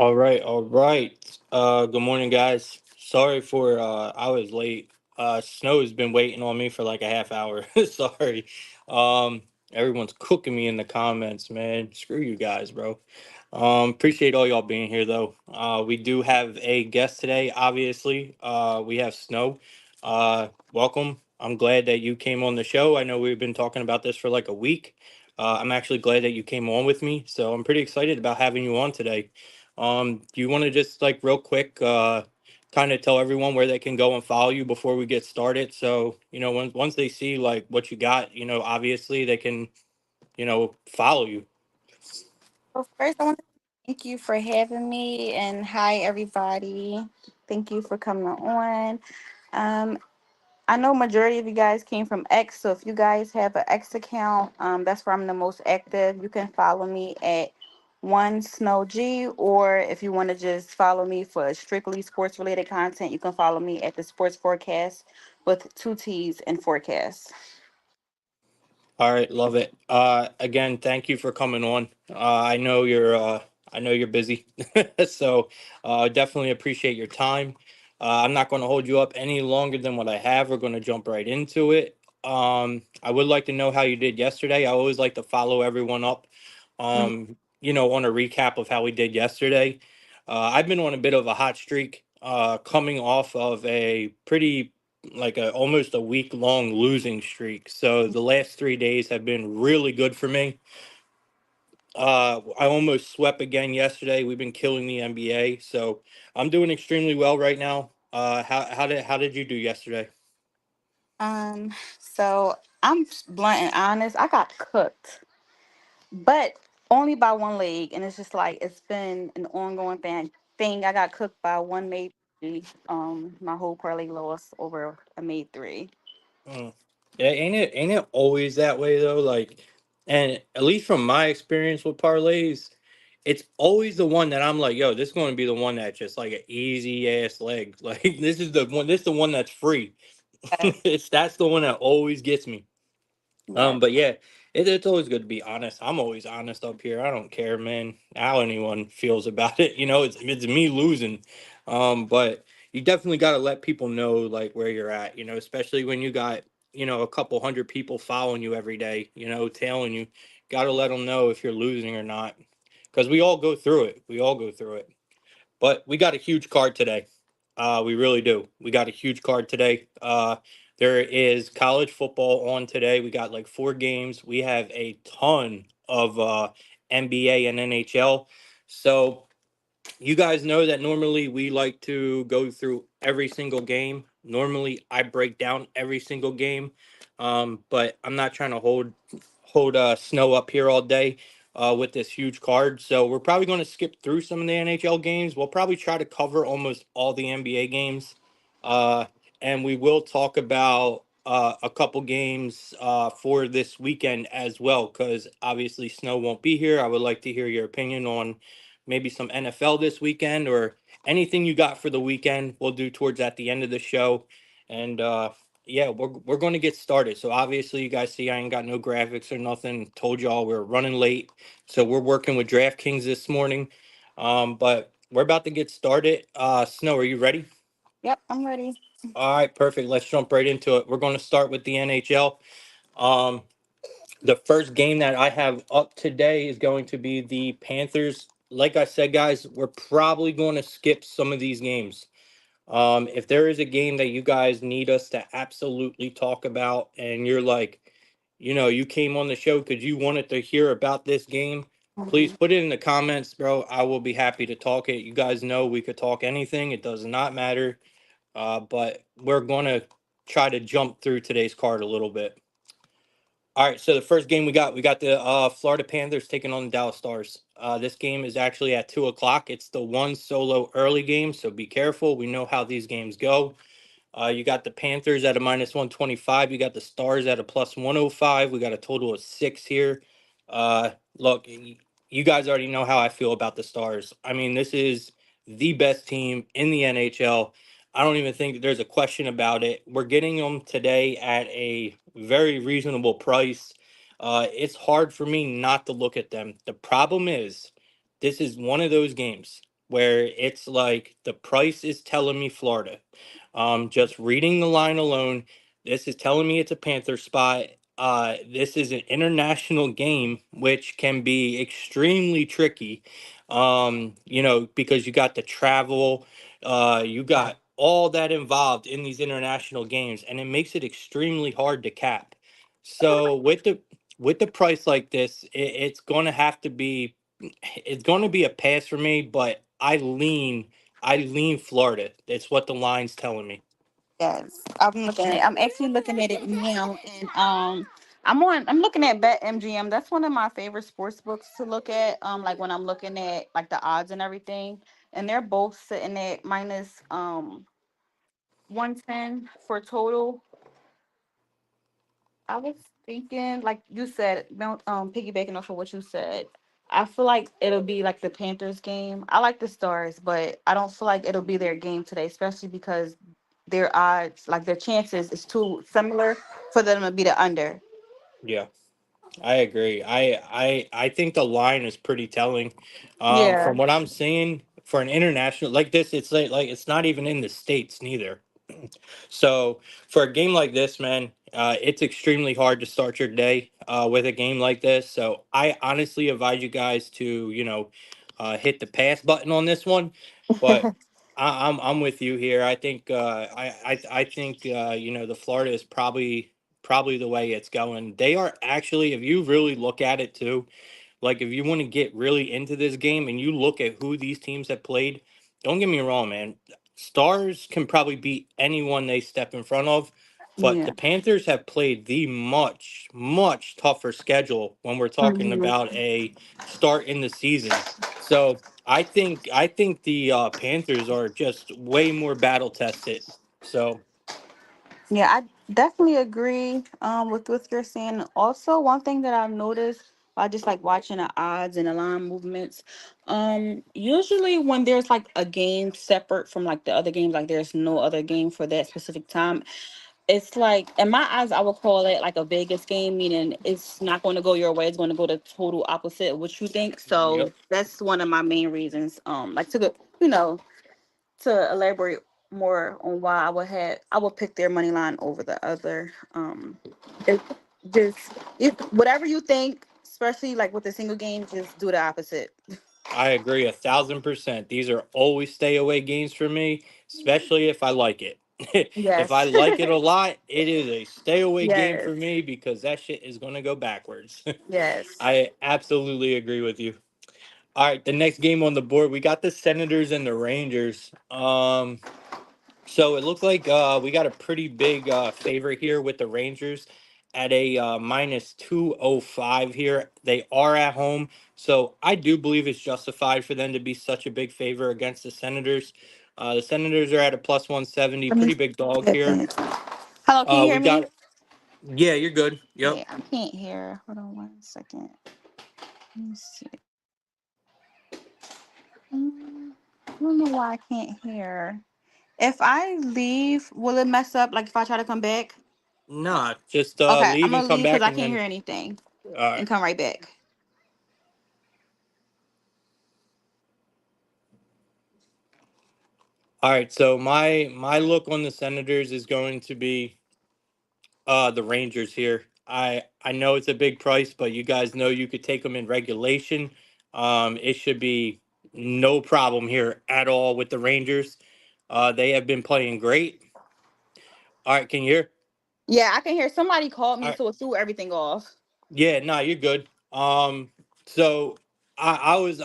All right, all right. Good morning, guys. Sorry for I was late. Snow has been waiting on me for like a half hour. Sorry. Um, Everyone's cooking me in the comments, man. Screw you guys, bro. Appreciate all y'all being here though. We do have a guest today, obviously. We have Snow. Welcome. I'm glad that you came on the show. I know we've been talking about this for like a week. I'm actually glad that you came on with me, so I'm pretty excited about having you on today. Do you want to just like real quick, kind of tell everyone where they can go and follow you before we get started? So, once they see like what you got, obviously they can, follow you. Well, first, I want to thank you for having me, and hi, everybody. Thank you for coming on. Um, I know majority of you guys came from X, so if you guys have an X account, that's where I'm the most active. You can follow me at one Snow G, or if you want to just follow me for strictly sports related content, you can follow me at the Sports Forecast with two T's and forecast. All right, love it. Again, thank you for coming on. I know you're busy, so definitely appreciate your time. I'm not going to hold you up any longer than what I have. We're going to jump right into it. I would like to know how you did yesterday. I always like to follow everyone up, on a recap of how we did yesterday. I've been on a bit of a hot streak, coming off of a pretty like a almost a week long losing streak. So the last 3 days have been really good for me. I almost swept again yesterday. We've been killing the NBA, so I'm doing extremely well right now. How did you do yesterday? So I'm blunt and honest. I got cooked, but only by one leg, and it's just like it's been an ongoing thing. I got cooked by one made three. My whole parlay lost over a made three. Mm. Yeah, ain't it always that way though? Like, and at least from my experience with parlays, it's always the one that I'm like, yo, this is going to be the one that's just like an easy ass leg. Like this is the one. This is the one that's free. Yes, That's the one that always gets me. yes, But yeah, it's always good to be honest. I'm always honest up here. I don't care, man, how anyone feels about it. It's me losing. But you definitely got to let people know like where you're at. Especially when you got a couple hundred people following you every day. Telling you, got to let them know if you're losing or not, because we all go through it. We all go through it. But we got a huge card today. We really do. We got a huge card today. There is college football on today. We got like 4 games. We have a ton of NBA and NHL. So you guys know that normally we like to go through every single game. Normally I break down every single game. But I'm not trying to hold Snow up here all day with this huge card. So we're probably going to skip through some of the NHL games. We'll probably try to cover almost all the NBA games. Uh, and we will talk about a couple games for this weekend as well, because obviously Snow won't be here. I would like to hear your opinion on maybe some NFL this weekend or anything you got for the weekend. We'll do towards at the end of the show. And yeah, we're going to get started. So obviously, you guys see I ain't got no graphics or nothing. Told y'all we're running late, so we're working with DraftKings this morning. But we're about to get started. Snow, are you ready? yep. I'm ready. All right, perfect. Let's jump right into it. We're going to start with the NHL. Um, the first game that I have up today is going to be the Panthers. Like I said, guys, we're probably going to skip some of these games. If there is a game that you guys need us to absolutely talk about, and you're like, you came on the show because you wanted to hear about this game, please Mhm. put it in the comments, bro. I will be happy to talk it. You guys know we could talk anything, it does not matter. But we're going to try to jump through today's card a little bit. All right, so the first game we got the Florida Panthers taking on the Dallas Stars. This game is actually at 2 o'clock. It's the one solo early game, so be careful. We know how these games go. You got the Panthers at a minus 125. You got the Stars at a plus 105. We got a total of 6 here. Look, you guys already know how I feel about the Stars. I mean, this is the best team in the NHL. I don't even think there's a question about it. We're getting them today at a very reasonable price. It's hard for me not to look at them. The problem is, this is one of those games. where it's like the price is telling me Florida. Just reading the line alone, this is telling me it's a Panther spot. This is an international game, which can be extremely tricky. Because you got the travel, you got all that involved in these international games, and it makes it extremely hard to cap. So with the price like this, it's going to be a pass for me, but I lean Florida. It's what the line's telling me. Yes, I'm actually looking at it now, and I'm looking at Bet MGM. That's one of my favorite sports books to look at. Like when I'm looking at like the odds and everything, and they're both sitting at minus 110 for total. I was thinking, like you said, piggybacking off of what you said. I feel like it'll be like the Panthers game. I like the Stars, but I don't feel like it'll be their game today, especially because their odds, like their chances, is too similar for them to be the under. Yeah, I agree. I think the line is pretty telling. Yeah. From what I'm seeing for an international like this, it's like it's not even in the states neither. So for a game like this, man, it's extremely hard to start your day with a game like this. So I honestly advise you guys to, hit the pass button on this one. But I'm with you here. I think I think the Florida is probably the way it's going. They are actually, if you really look at it too, like if you want to get really into this game and you look at who these teams have played, don't get me wrong, man. Stars can probably beat anyone they step in front of, but Yeah. the Panthers have played the much, much tougher schedule when we're talking about Mhm. a start in the season. So I think the Panthers are just way more battle tested. So Yeah, I definitely agree with what you're saying. Also, one thing that I've noticed by just like watching the odds and the line movements, usually when there's like a game separate from like the other games, like there's no other game for that specific time, it's like in my eyes, I would call it like a Vegas game, meaning it's not going to go your way. It's going to go the total opposite of what you think. So yep, that's one of my main reasons. Like to the you know to elaborate more on why I would pick their money line over the other. It just if whatever you think, especially like with the single game, just do the opposite. I agree 1,000%. These are always stay away games for me, especially if I like it. If I Yes. like it a lot, it is a stay away game Yes. for me because that shit is going to go backwards. Yes. I absolutely agree with you. All right, the next game on the board, we got the Senators and the Rangers. So it looks like we got a pretty big favorite here with the Rangers at a minus 205 here. They are at home, so I do believe it's justified for them to be such a big favor against the Senators. The Senators are at a plus 170, Let me pretty big dog flip here. it. Hello, can you We hear me? got, yeah, you're good. Yep. Yeah, I can't hear. Hold on 1 second. Let me see. I don't know why I can't hear. If I leave, will it mess up? Like if I try to come back? Nah, just Okay, I'm leave and gonna come leave because back I and can't hear then, anything all right. and come right back. All right, so my look on the Senators is going to be the Rangers here. I know it's a big price, but you guys know you could take them in regulation. It should be no problem here at all with the Rangers. They have been playing great. All right, can you hear? Yeah, I can hear somebody called All me, right, so it threw everything off. yeah, nah, you're good. So I was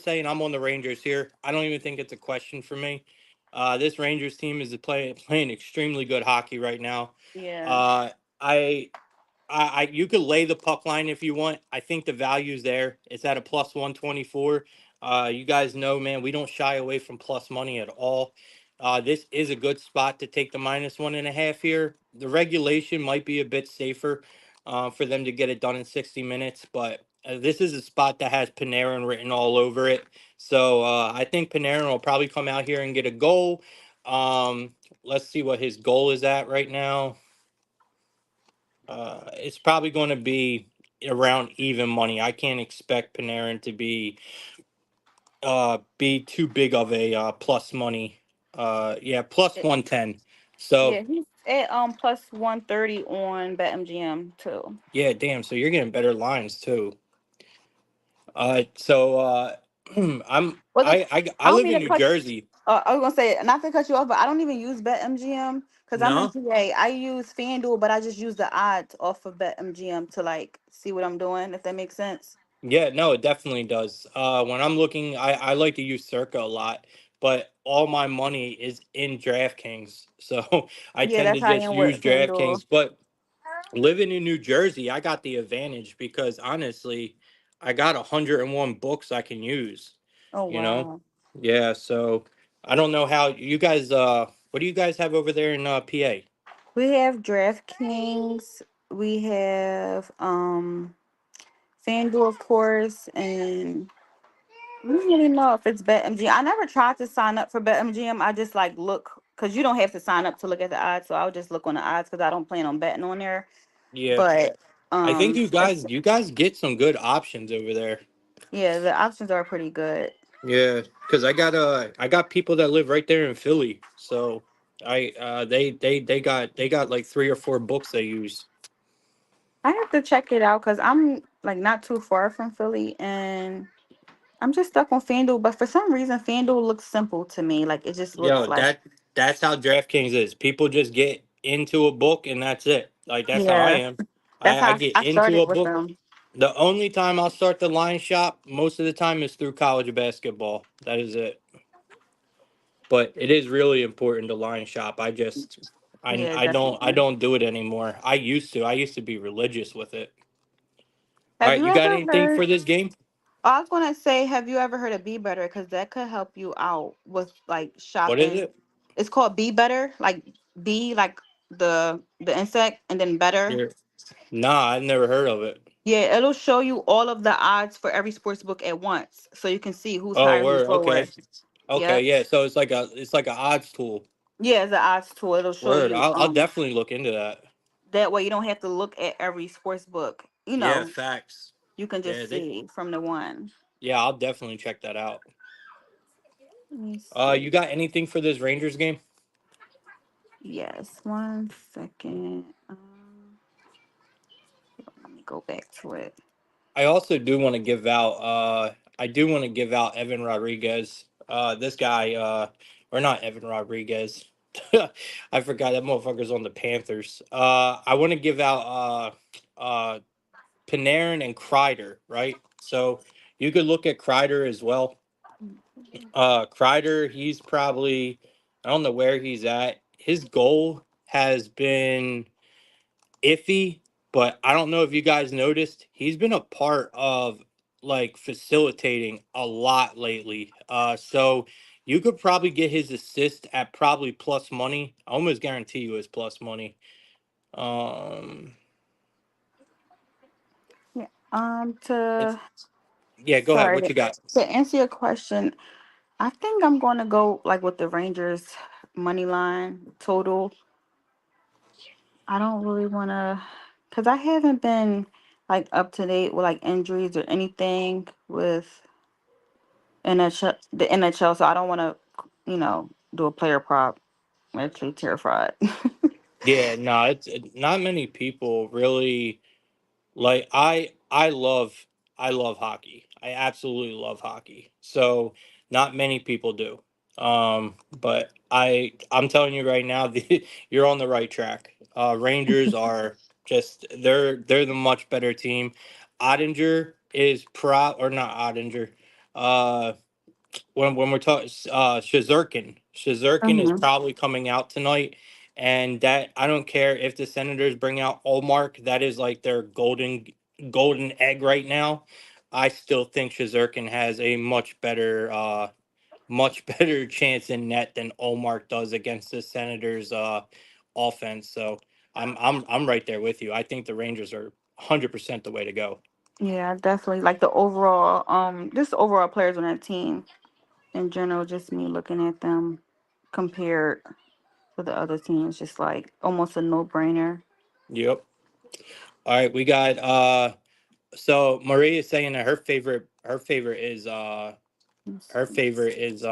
saying I'm on the Rangers here. I don't even think it's a question for me. This Rangers team is playing extremely good hockey right now. Yeah. Uh, I you could lay the puck line if you want. I think the value's there. It's at a plus 124. You guys know, man, we don't shy away from plus money at all. This is a good spot to take the minus 1.5 here. The regulation might be a bit safer for them to get it done in 60 minutes, but this is a spot that has Panarin written all over it. So I think Panarin will probably come out here and get a goal. Let's see what his goal is at right now. It's probably going to be around even money. I can't expect Panarin to be be too big of a plus money. Yeah, plus It, 110. So yeah, he's at plus 130 on BetMGM too. yeah, damn. So you're getting better lines too. So Was it? I I don't live mean in to New cut. Jersey. I was gonna say not to cut you off, but I don't even use BetMGM because I'm in No. GA. I use FanDuel, but I just use the odds off of BetMGM to like see what I'm doing. If that makes sense. Yeah, no, it definitely does. When I'm looking, I like to use Circa a lot, but all my money is in DraftKings, so I Yeah, tend that's to how I just am use with FanDuel. DraftKings. But living in New Jersey, I got the advantage because honestly, I got 101 books I can use. Oh You know, wow. yeah. So I don't know how you guys. What do you guys have over there in PA? We have DraftKings. We have FanDuel, of course, and I don't really know if it's BetMGM. I never tried to sign up for BetMGM. I just like look because you don't have to sign up to look at the odds. So I'll just look on the odds because I don't plan on betting on there. Yeah, But I think you it's guys get some good options over there. yeah, the options are pretty good. Yeah, because I got people that live right there in Philly, so they got like 3 or 4 books they use. I have to check it out because I'm like not too far from Philly and I'm just stuck on FanDuel. But for some reason, FanDuel looks simple to me. Like it just looks Yo, like that's how DraftKings is. People just get into a book and that's it. Like that's how I yeah, am. that's I how get I into started a with book. them. The only time I'll start the line shop most of the time is through college basketball. That is it. But it is really important to line shop. Yeah, I definitely. don't do it anymore. I used to. I used to be religious with it. All Have right, you you got ever anything heard? for this game? I was gonna say, have you ever heard of Be Better? Because that could help you out with like What is shopping. it? It's called Be Better, like bee, like the insect, and then better. Here. Nah, I've never heard of it. Yeah, it'll show you all of the odds for every sports book at once, so you can see who's Oh, higher, who's word. lower. Okay. Okay. Yep. Yeah. So it's like a odds tool. Yeah, it's the odds tool. It'll show Word. you. I'll definitely look into that. That way you don't have to look at every sports book. Yeah. Facts. You can Yeah. just see from the one. Yeah. I'll definitely check that out. Let me see. You got anything for this Rangers game? Yes, 1 second. Let me go back to it. I also do want to give out. I do want to give out Evan Rodriguez. This guy. Or not Evan Rodriguez. I forgot that motherfucker's on the Panthers. I want to give out. Panarin and Kreider, right? So you could look at Kreider as well. Kreider, he's probably, I don't know where he's at. His goal has been iffy, but I don't know if you guys noticed, he's been a part of like facilitating a lot lately. So you could probably get his assist at probably plus money. I almost guarantee you it's plus money. Um, Yeah. it's To yeah. Go ahead. sorry What you got? to answer your question, I think I'm going to go like with the Rangers money line total. I don't really want to, cause I haven't been like up to date with like injuries or anything with the NHL. So I don't want to, do a player prop. I'm actually terrified. Yeah, no, it's not many people really like I love hockey. I absolutely love hockey. So not many people do. But I'm telling you right now, you're on the right track. Rangers are just they're the much better team. Ottinger is or not Ottinger. Uh when we're talking Shazirkin is Hmm. probably coming out tonight, and that I don't care if the Senators bring out Olmark, that is like their golden egg right now. I still think Shazirkin has a much better chance in net than Olmark does against the Senators offense. So I'm right there with you. I think the Rangers are 100% the way to go. Yeah, definitely. Like the overall, just overall players on that team in general, just me looking at them compared to the other teams, just like almost a no brainer. Yep. All right, we got so Maria is saying that her favorite is Her favorite is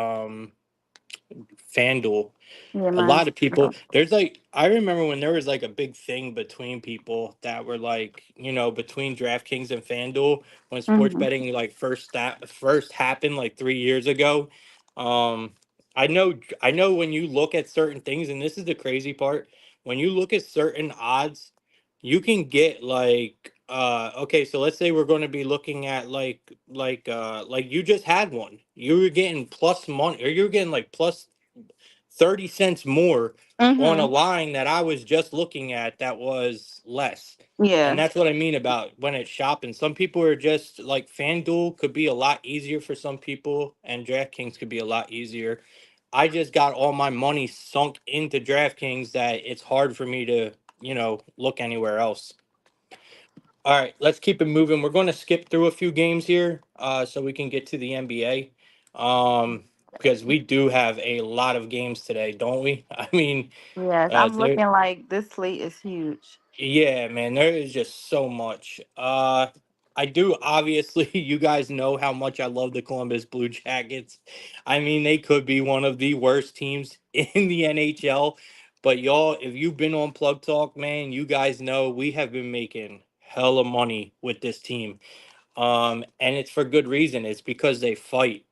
FanDuel. Yeah, A lot mine's. of people, there's like, I remember when there was like a big thing between people that were like, between DraftKings and FanDuel when sports Mm-hmm. betting like first happened like 3 years ago. Um, I know when you look at certain things, and this is the crazy part, when you look at certain odds, you can get like okay, so let's say we're going to be looking at like you just had one. You were getting plus money, or you were getting like plus 30 cents more on a Mm-hmm. line that I was just looking at that was less. And Yeah. that's what I mean about when it's shopping. Some people are just like FanDuel could be a lot easier for some people, and DraftKings could be a lot easier. I just got all my money sunk into DraftKings that it's hard for me to, look anywhere else. All right, let's keep it moving. We're going to skip through a few games here so we can get to the NBA. Because we do have a lot of games today, don't we? I mean, Yes, I'm there, looking like this slate is huge. yeah, man, there is just so much. I do obviously, you guys know how much I love the Columbus Blue Jackets. I mean, they could be one of the worst teams in the NHL. But y'all, if you've been on Plug Talk, man, you guys know we have been making hella money with this team. And it's for good reason. It's because they fight.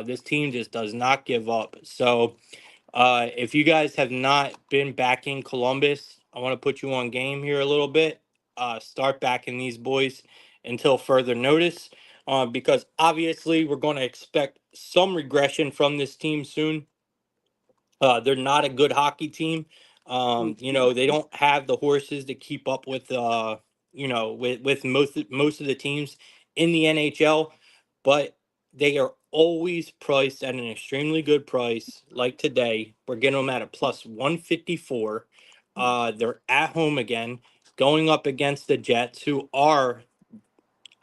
This team just does not give up. So, if you guys have not been backing Columbus, I want to put you on game here a little bit. Start backing these boys until further notice, because obviously we're going to expect some regression from this team soon. They're not a good hockey team. They don't have the horses to keep up with with most of the teams in the NHL, but they are always priced at an extremely good price. Like today, we're getting them at a plus 154. They're at home again, going up against the Jets, who are,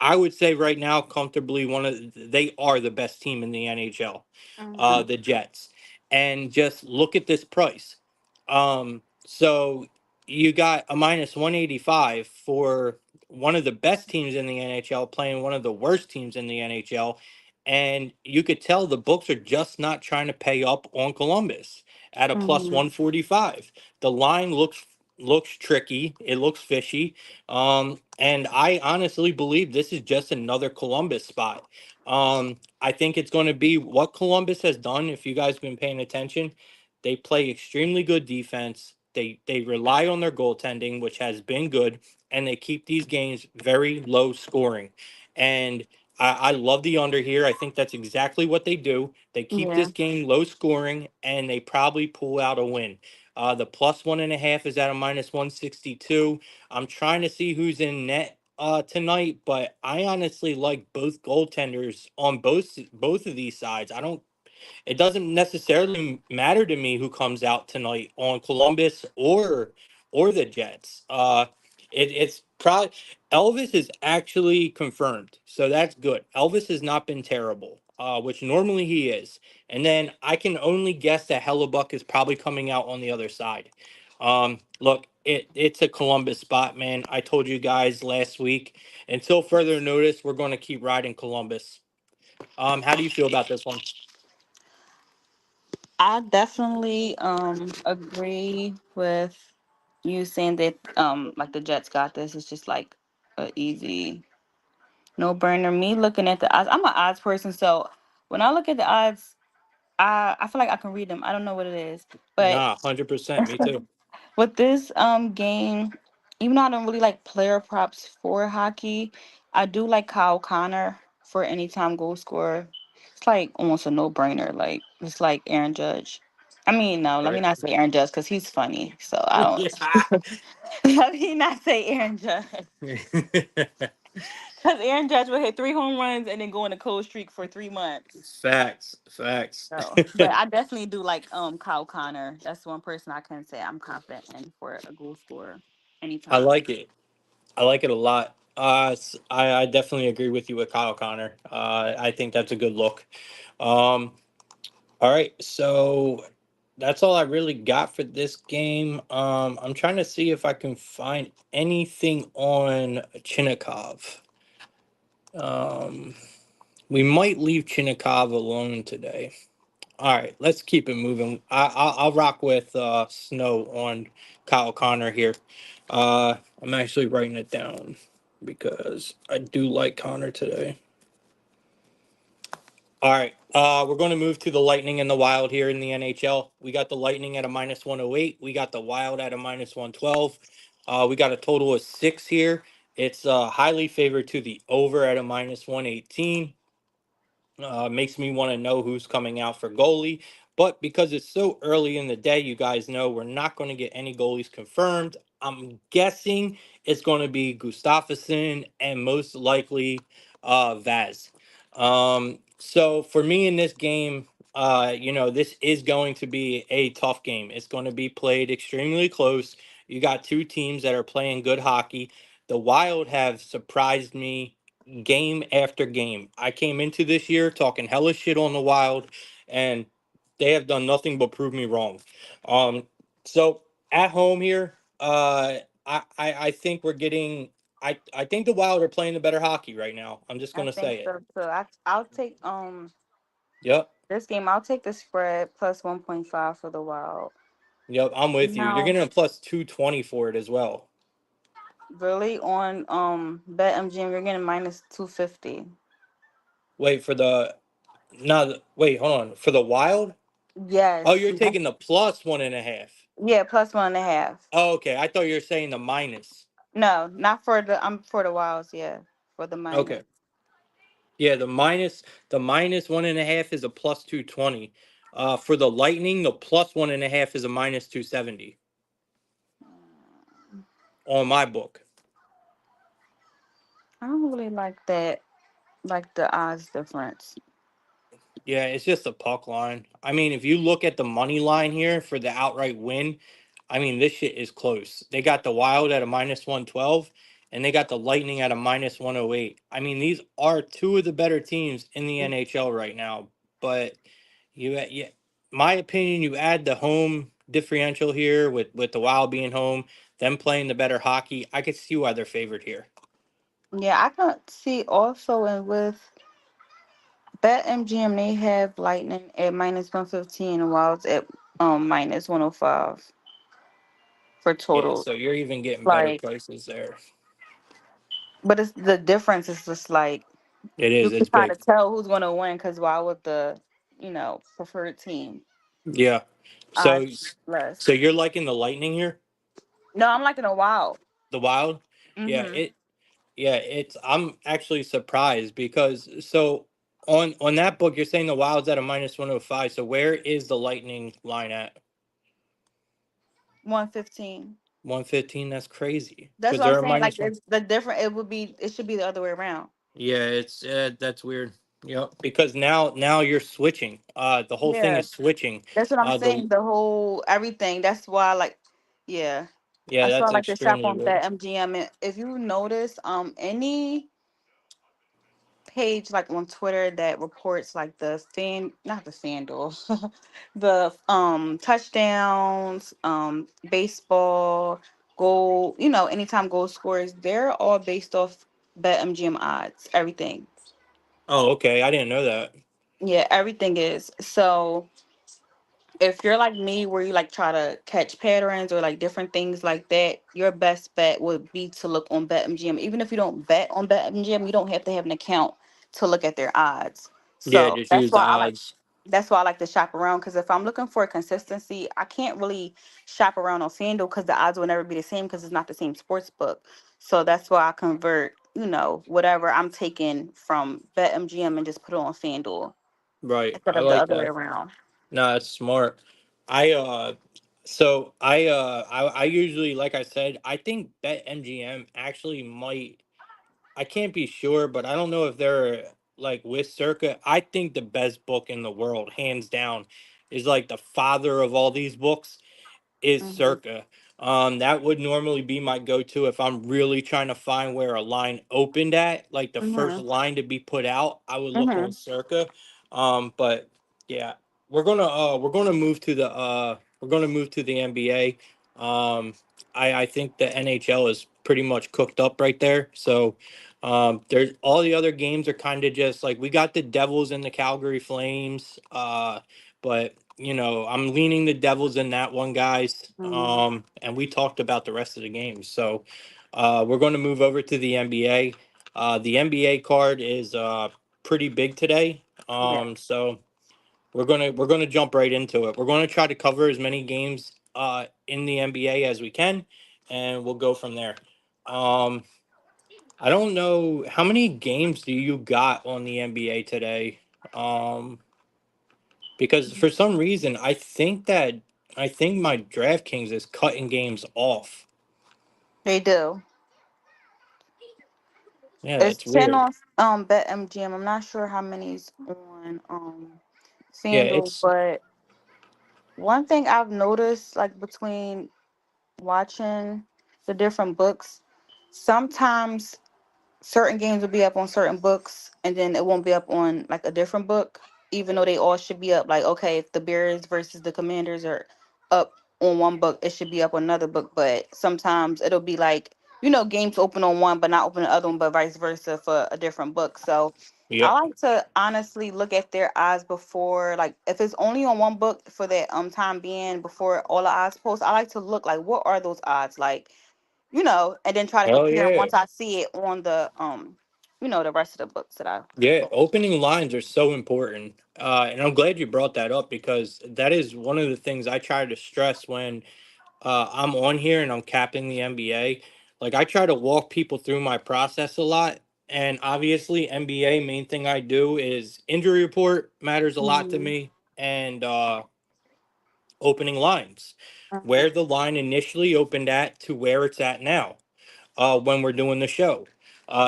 I would say right now, comfortably they are the best team in the NHL, Mm-hmm. the Jets. And just look at this price. So you got a minus 185 for one of the best teams in the NHL playing one of the worst teams in the NHL. And you could tell the books are just not trying to pay up on Columbus at a plus Mm-hmm. 145. The line looks tricky. It looks fishy. And I honestly believe this is just another Columbus spot. I think it's going to be what Columbus has done. If you guys have been paying attention, they play extremely good defense. They rely on their goaltending, which has been good, and they keep these games very low scoring. And I love the under here. I think that's exactly what they do. They keep Yeah. this game low scoring, and they probably pull out a win. The plus 1.5 is at a minus 162. I'm trying to see who's in net tonight, but I honestly like both goaltenders on both of these sides. I don't It doesn't necessarily matter to me who comes out tonight on Columbus or the Jets. It's probably Elvis is actually confirmed, so that's good. Elvis has not been terrible, which normally he is. And then I can only guess that Hellebuck is probably coming out on the other side. Look, it's a Columbus spot, man. I told you guys last week. Until further notice, we're going to keep riding Columbus. How do you feel about this one? I definitely agree with you saying that like the Jets got this. It's just like a easy no burner. Me looking at the odds, I'm an odds person, so when I look at the odds, I feel like I can read them. I don't know what it is, but Nah, 100%. Me too. with this game, even though I don't really like player props for hockey, I do like Kyle Connor for anytime goal scorer. It's like almost a no brainer. Like it's like Aaron Judge. I mean, no, let me Right. not say Aaron Judge because he's funny. So I Yeah. don't. Let me not say Aaron Judge because Aaron Judge will hit 3 home runs and then go on a cold streak for 3 months. Facts. Facts. So, but I definitely do like Kyle Connor. That's one person I can say I'm confident in for a goal scorer I anytime. like it. I like it a lot. I definitely agree with you with Kyle Connor. I think that's a good look. Um, all right, so that's all I really got for this game. I'm trying to see if I can find anything on Chinnikov. Um, We might leave Chinnikov alone today. All right, let's keep it moving. I'll rock with Snow on Kyle Connor here. I'm actually writing it down because I do like Connor today. All right, we're going to move to the Lightning and the Wild here in the NHL. We got the Lightning at a minus 108. We got the Wild at a minus 112. We got a total of six here. It's highly favored to the over at a minus 118. Makes me want to know who's coming out for goalie. But because it's so early in the day, you guys know we're not going to get any goalies confirmed. I'm guessing it's going to be Gustafsson and most likely Vaz. So for me in this game, this is going to be a tough game. It's going to be played extremely close. You got two teams that are playing good hockey. The Wild have surprised me game after game. I came into this year talking hella shit on the Wild, and they have done nothing but prove me wrong. Um, so at home here, I think we're getting. I think the Wild are playing the better hockey right now. I'm just I gonna think say it. so too. I'll take Yep, this game. I'll take the spread plus 1.5 for the Wild. yep. I'm with you. You're Now, getting a plus 220 for it as well. really on BetMGM, you're getting minus 250. Wait for the no. Wait, hold on. For the Wild. Oh, Yes. you're taking the plus 1.5. Yeah, plus 1.5. Oh, okay. I thought you were saying the minus. No, not for the. I'm for the Wilds. Yeah, for the minus. Okay. Yeah, the minus 1.5 is a plus 220. For the Lightning, the plus 1.5 is a minus 270 on my book. I don't really like that. Like the odds difference. Yeah, it's just a puck line. I mean, if you look at the money line here for the outright win, I mean, this shit is close. They got the Wild at a minus 112, and they got the Lightning at a minus 108. I mean, these are two of the better teams in the NHL right now. But yeah, my opinion, you add the home differential here with the Wild being home, them playing the better hockey. I could see why they're favored here. Yeah, I can see also and with BetMGM they have Lightning at minus 115 and Wilds at minus 105 for Yeah, total. so you're even getting better Like, prices there. but it's the difference is just like It you is. can It's kind of big. tell who's gonna win because why would the preferred team Yeah. So odds less. so you're liking the Lightning here? No, I'm liking a Wild. The Wild? Yeah, Mm-hmm. it's I'm actually surprised because so on that book you're saying the Wild's at a minus 105. So where is the Lightning line at? 115. 115? That's crazy. That's Cuz what I'm they're a saying. Like minus 1. the different, it should be the other way around. Yeah, it's that's weird. Yep, because now you're switching. The whole thing Yeah, is switching. that's what I'm The saying. The whole everything. That's why, like, yeah, Yeah, that's why I that's like to shop extremely on weird. that MGM. And if you notice, any page like on Twitter that reports like the not the FanDuel, the touchdowns, baseball, goal, anytime goal scores, they're all based off BetMGM odds. Everything. Oh, okay. I didn't know that. Yeah, everything is. So if you're like me where you like try to catch patterns or like different things like that, your best bet would be to look on BetMGM. Even if you don't bet on BetMGM, you don't have to have an account to look at their odds. Yeah, So just use the odds. that's why I like to shop around, because if I'm looking for consistency, I can't really shop around on FanDuel because the odds will never be the same because it's not the same sports book. So that's why I convert, whatever I'm taking from BetMGM and just put it on FanDuel Right. instead I of the like other way that. around. No, it's smart. I so I usually, like I said, I think BetMGM actually might, I can't be sure, but I don't know if they're like with Circa. I think the best book in the world, hands down, is like the father of all these books, is Hmm. Circa. That would normally be my go-to if I'm really trying to find where a line opened at, like the first Hmm. line to be put out. I would look on Hmm. Circa. But yeah, we're gonna move to the NBA. I think the NHL is pretty much cooked up right there. So There's all the other games are kind of just like we got the Devils and the Calgary Flames. But I'm leaning the Devils in that one, guys. Mm, And we talked about the rest of the games. So we're going to move over to the NBA. The NBA card is pretty big today. yeah. So we're gonna jump right into it. We're going to try to cover as many games in the NBA as we can, and we'll go from there. Um, I don't know how many games do you got on the NBA today? Um, because for some reason I think my DraftKings is cutting games off. They do. Yeah, It's that's 10 weird. on BetMGM. I'm not sure how many's on Yeah, FanDuel, it's but one thing I've noticed, like between watching the different books, sometimes certain games will be up on certain books and then it won't be up on like a different book, even though they all should be up. Like, okay, if the Bears versus the Commanders are up on one book, it should be up on another book. But sometimes it'll be like, games open on one but not open on the other one, but vice versa for a different book. So I yep. like to honestly look at their odds before, like if it's only on one book for that time being before all the odds post, I like to look like what are those odds like, and then try to Hell compare 'em yeah. once I see it on the the rest of the books that I Yeah, post. opening lines are so important. And I'm glad you brought that up because that is one of the things I try to stress when I'm on here and I'm capping the NBA. Like I try to walk people through my process a lot. And obviously, NBA main thing I do is injury report matters a lot to Mm-hmm. me, and opening lines, Mm-hmm. where the line initially opened at to where it's at now when we're doing the show.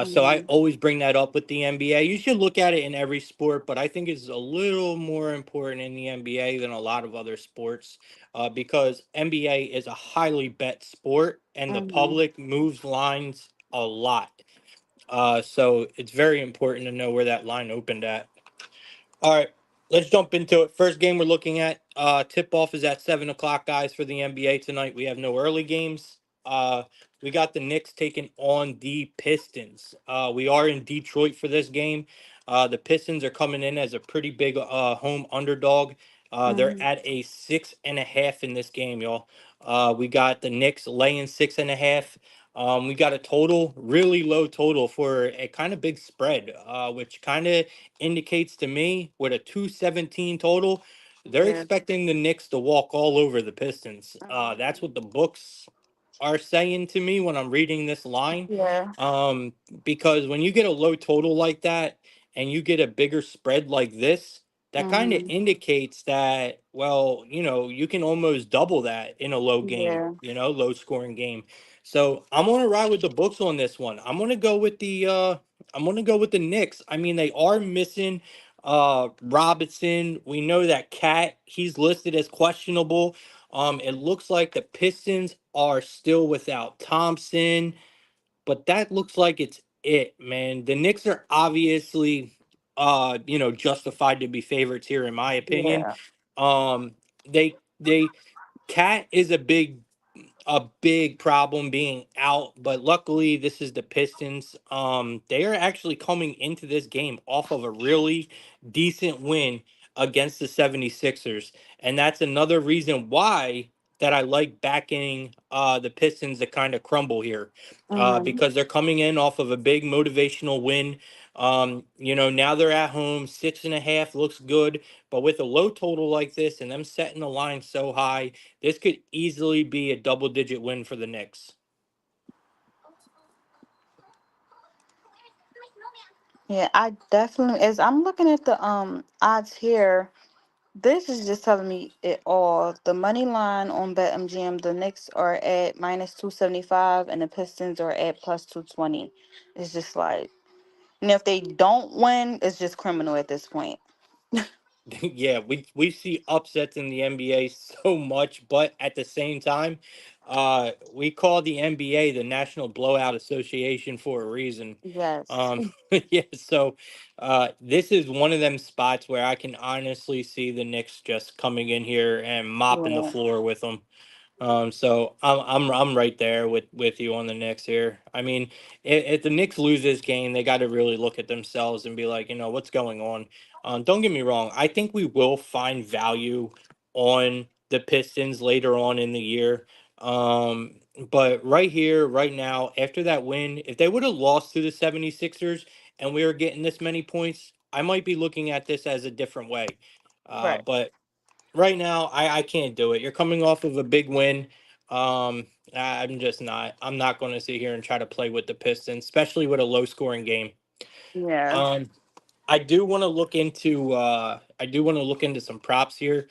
So I Mm-hmm. always bring that up with the NBA. You should look at it in every sport, but I think it's a little more important in the NBA than a lot of other sports because NBA is a highly bet sport and the Mm-hmm. public moves lines a lot. So it's very important to know where that line opened at. All right, let's jump into it. First game we're looking at, tip off is at 7 o'clock, guys, for the NBA tonight. We have no early games. Uh, we got the Knicks taking on the Pistons. We are in Detroit for this game. The Pistons are coming in as a pretty big home underdog. They're Mm-hmm. at a 6.5 in this game, y'all. We got the Knicks laying 6.5. We got a total, really low total for a kind of big spread, which kind of indicates to me with a 217 total, they're Yeah. expecting the Knicks to walk all over the Pistons. That's Mm-hmm. what the books are saying to me when I'm reading this line. Yeah. Um, because when you get a low total like that and you get a bigger spread like this, that kind of Mm-hmm. indicates that, well, you can almost double that in a low game, Yeah. low scoring game. So I'm gonna ride with the books on this one. I'm gonna go with the Knicks. I mean, they are missing Robinson. We know that Cat, he's listed as questionable. It looks like the Pistons are still without Thompson, but that looks like it's it, man. The Knicks are obviously justified to be favorites here in my opinion. Yeah. They Cat is a big problem being out, but luckily this is the Pistons. They are actually coming into this game off of a really decent win against the 76ers. And that's another reason why that I like backing the Pistons to kind of crumble here. Mm-hmm. Because they're coming in off of a big motivational win. Now they're at home, 6.5 looks good, but with a low total like this and them setting the line so high, this could easily be a double-digit win for the Knicks. Yeah, I definitely, as I'm looking at the odds here, this is just telling me it all. The money line on BetMGM, the Knicks are at minus 275 and the Pistons are at plus 220. It's just like, and if they don't win, it's just criminal at this point. Yeah, we see upsets in the NBA so much, but at the same time, we call the NBA the National Blowout Association for a reason. Yes. Um, yeah, so this is one of them spots where I can honestly see the Knicks just coming in here and mopping the Yeah. floor with them. So I'm right there with you on the Knicks here. I mean, if the Knicks lose this game, they got to really look at themselves and be like, what's going on. Don't get me wrong. I think we will find value on the Pistons later on in the year. Um, but right here, right now, after that win, if they would have lost to the 76ers and we were getting this many points, I might be looking at this as a different way. Right. But right now, I can't do it. You're coming off of a big win. I'm just not. I'm not going to sit here and try to play with the Pistons, especially with a low scoring game. Yeah. Um, I do want to look into. I do want to look into some props here.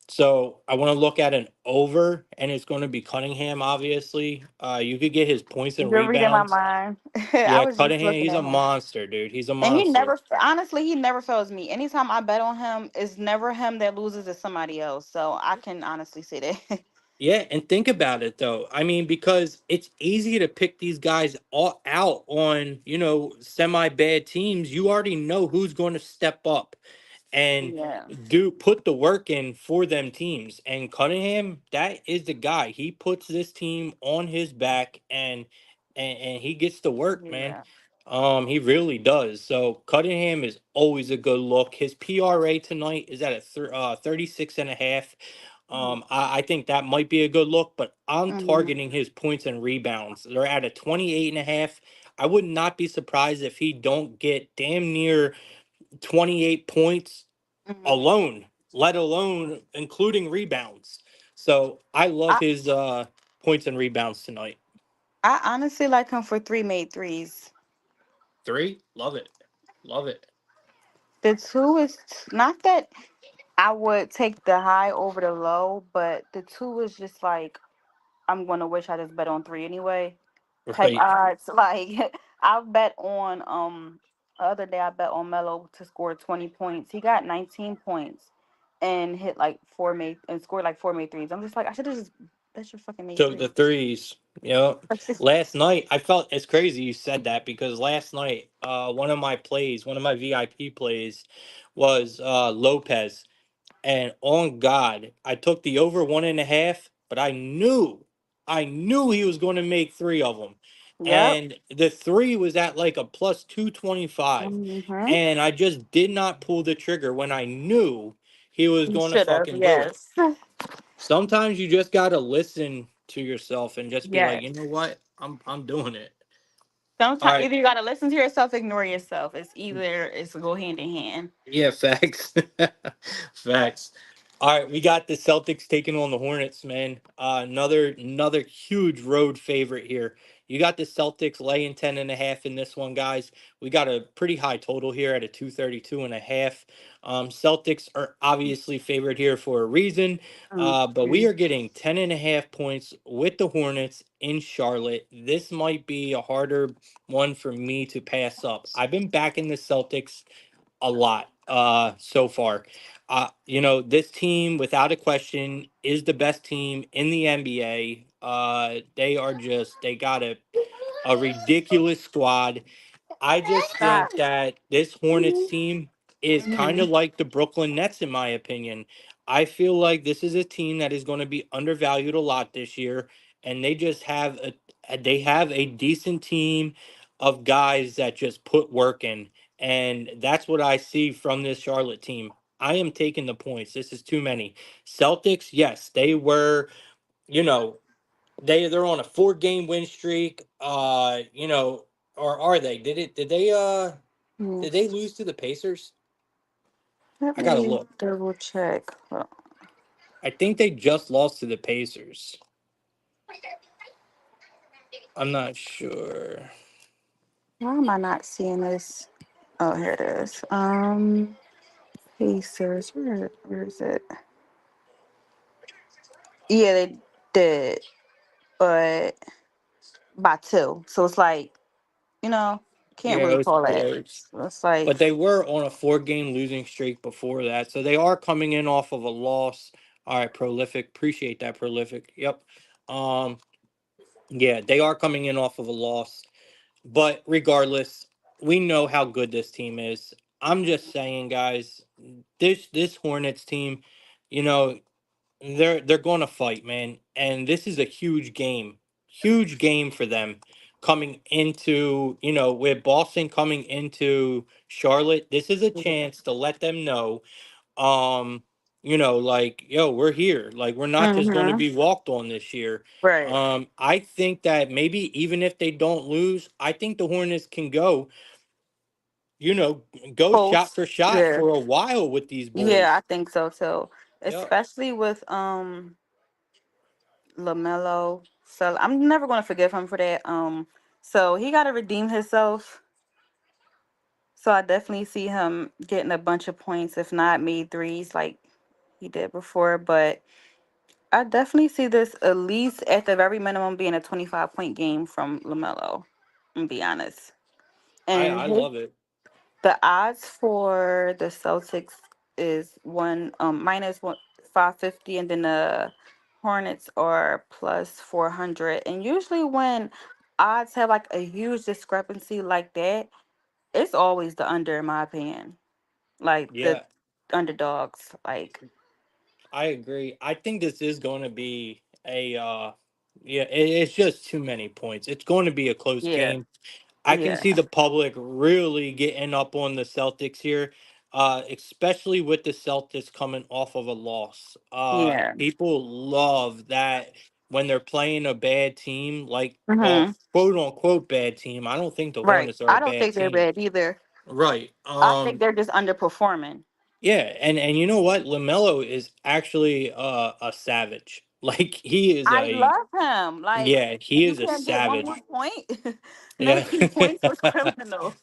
So I want to look at an over, and it's going to be Cunningham. Obviously, you could get his points and You're reading my rebounds. mind. I Yeah, was just Cunningham. looking He's a at him. monster, dude. He's a And he monster. never, honestly, he never fails me. Anytime I bet on him, it's never him that loses, it's somebody else. So I can honestly say that. Yeah, and think about it though. I mean, because it's easy to pick these guys all out on, semi bad teams. You already know who's going to step up and Yeah. do put the work in for them teams. And Cunningham, that is the guy. He puts this team on his back and he gets to work, man. Yeah. He really does. So Cunningham is always a good look. His PRA tonight is at a 36 and a half. I think that might be a good look, but I'm Mm-hmm. targeting his points and rebounds. They're at a 28 and a half. I would not be surprised if he don't get damn near 28 points Hmm. alone, let alone including rebounds. So I love I, his points and rebounds tonight. I honestly like him for three made threes. Three, love it, love it. The two is not that I would take the high over the low, but the two is just like I'm gonna wish I just bet on three anyway. Type Right. odds. Like I bet on the other day I bet on Melo to score 20 points. He got 19 points and hit like four made and scored like four made threes. I'm just like I should have just bet your fucking made So three. the threes, last night I felt it's crazy you said that because last night, one of my VIP plays was Lopez. And on God, I took the over 1.5, but I knew he was going to make three of them. Yep. And the three was at like a plus 225. Mm-hmm. And I just did not pull the trigger when I knew he was You going to should have, fucking do it. yes. Sometimes you just got to listen to yourself and just be like, Yes. you know what? I'm doing it. All Sometimes right. either you gotta listen to yourself, ignore yourself. It's go hand in hand. Yeah, facts. Facts. All right, we got the Celtics taking on the Hornets, man. Another huge road favorite here. You got the Celtics laying 10.5 in this one, guys. We got a pretty high total here at a 232.5. Celtics are obviously favored here for a reason. But we Mm-hmm. are getting 10.5 points with the Hornets in Charlotte. This might be a harder one for me to pass up. I've been backing the Celtics a lot so far. This team, without a question, is the best team in the NBA. They got a ridiculous squad. I just Ah. think that this Hornets team is kind Mm-hmm. of like the Brooklyn Nets, in my opinion. I feel like this is a team that is going to be undervalued a lot this year, and they have a decent team of guys that just put work in, and that's what I see from this Charlotte team. I am taking the points. This is too many. Celtics, yes, they were, you know, they're on a 4 game win streak. Or are they? Did they lose to the Pacers? Let I gotta me look. double check. Hold on. I think they just lost to the Pacers. I'm not sure. Why am I not seeing this? Oh, here it is. Pacers. Where is it? Yeah, they did, but by two. So it's like, you know, can't Yeah, really it was call it. close. It's like, But they were on a 4 game losing streak before that. So they are coming in off of a loss. All right, prolific. Appreciate that, prolific. Yep. Um, yeah, they are coming in off of a loss. But regardless, we know how good this team is. I'm just saying, guys, this Hornets team, you know, they're going to fight, man, and this is a huge game for them coming into, with Boston coming into Charlotte. This is a chance to let them know, um, like, yo, we're here. Like, we're not just going to Mm-hmm. be walked on this year. Right. I think that maybe even if they don't lose, I think the Hornets can you know, go shot Post. for shot Yeah. for a while with these Yeah, I boys. think so too. Yeah, Especially with LaMelo. So I'm never gonna forgive him for that. So he gotta redeem himself. So I definitely see him getting a bunch of points, if not made threes like he did before. But I definitely see this at least at the very minimum being a 25-point game from LaMelo. I'm be honest. And I love it. the odds for the Celtics is one minus 550, and then the Hornets are plus 400. And usually when odds have like a huge discrepancy like that, it's always the under, in my opinion. Like the Yeah, underdogs. Like I agree. I think this is going to be yeah, it's just too many points. It's going to be a close yeah, game. I can yeah, see the public really getting up on the Celtics here, especially with the Celtics coming off of a loss. yeah. People love that when they're playing a bad team, like, well, Mm-hmm. quote unquote bad team. I don't think the Right. Hornets are a I don't bad think they're team. bad either. Right. I think they're just underperforming. Yeah, and you know what? LaMelo is actually a savage. Like, he is I a love him. Like, yeah, if he you is a can't get one savage. more point, Yeah. 19 points was criminal.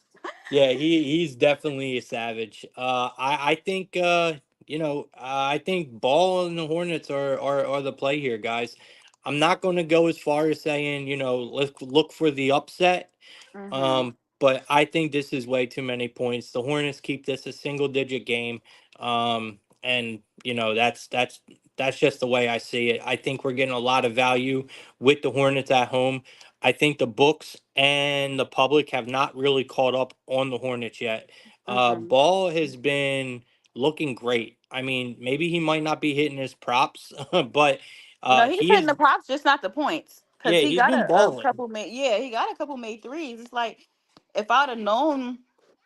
Yeah, he's definitely a savage. I think I think Ball and the Hornets are the play here, guys. I'm not going to go as far as saying, let's look for the upset. Hmm. But I think this is way too many points. The Hornets keep this a single digit game. And that's just the way I see it. I think we're getting a lot of value with the Hornets at home. I think the books and the public have not really caught up on the Hornets yet. Hmm. Ball has been looking great. I mean, maybe he might not be hitting his props, but No, he's he hitting is, the props, just not the points. Cause yeah, he he's got been a balling. couple made. Yeah, he got a couple made threes. It's like if I'd have known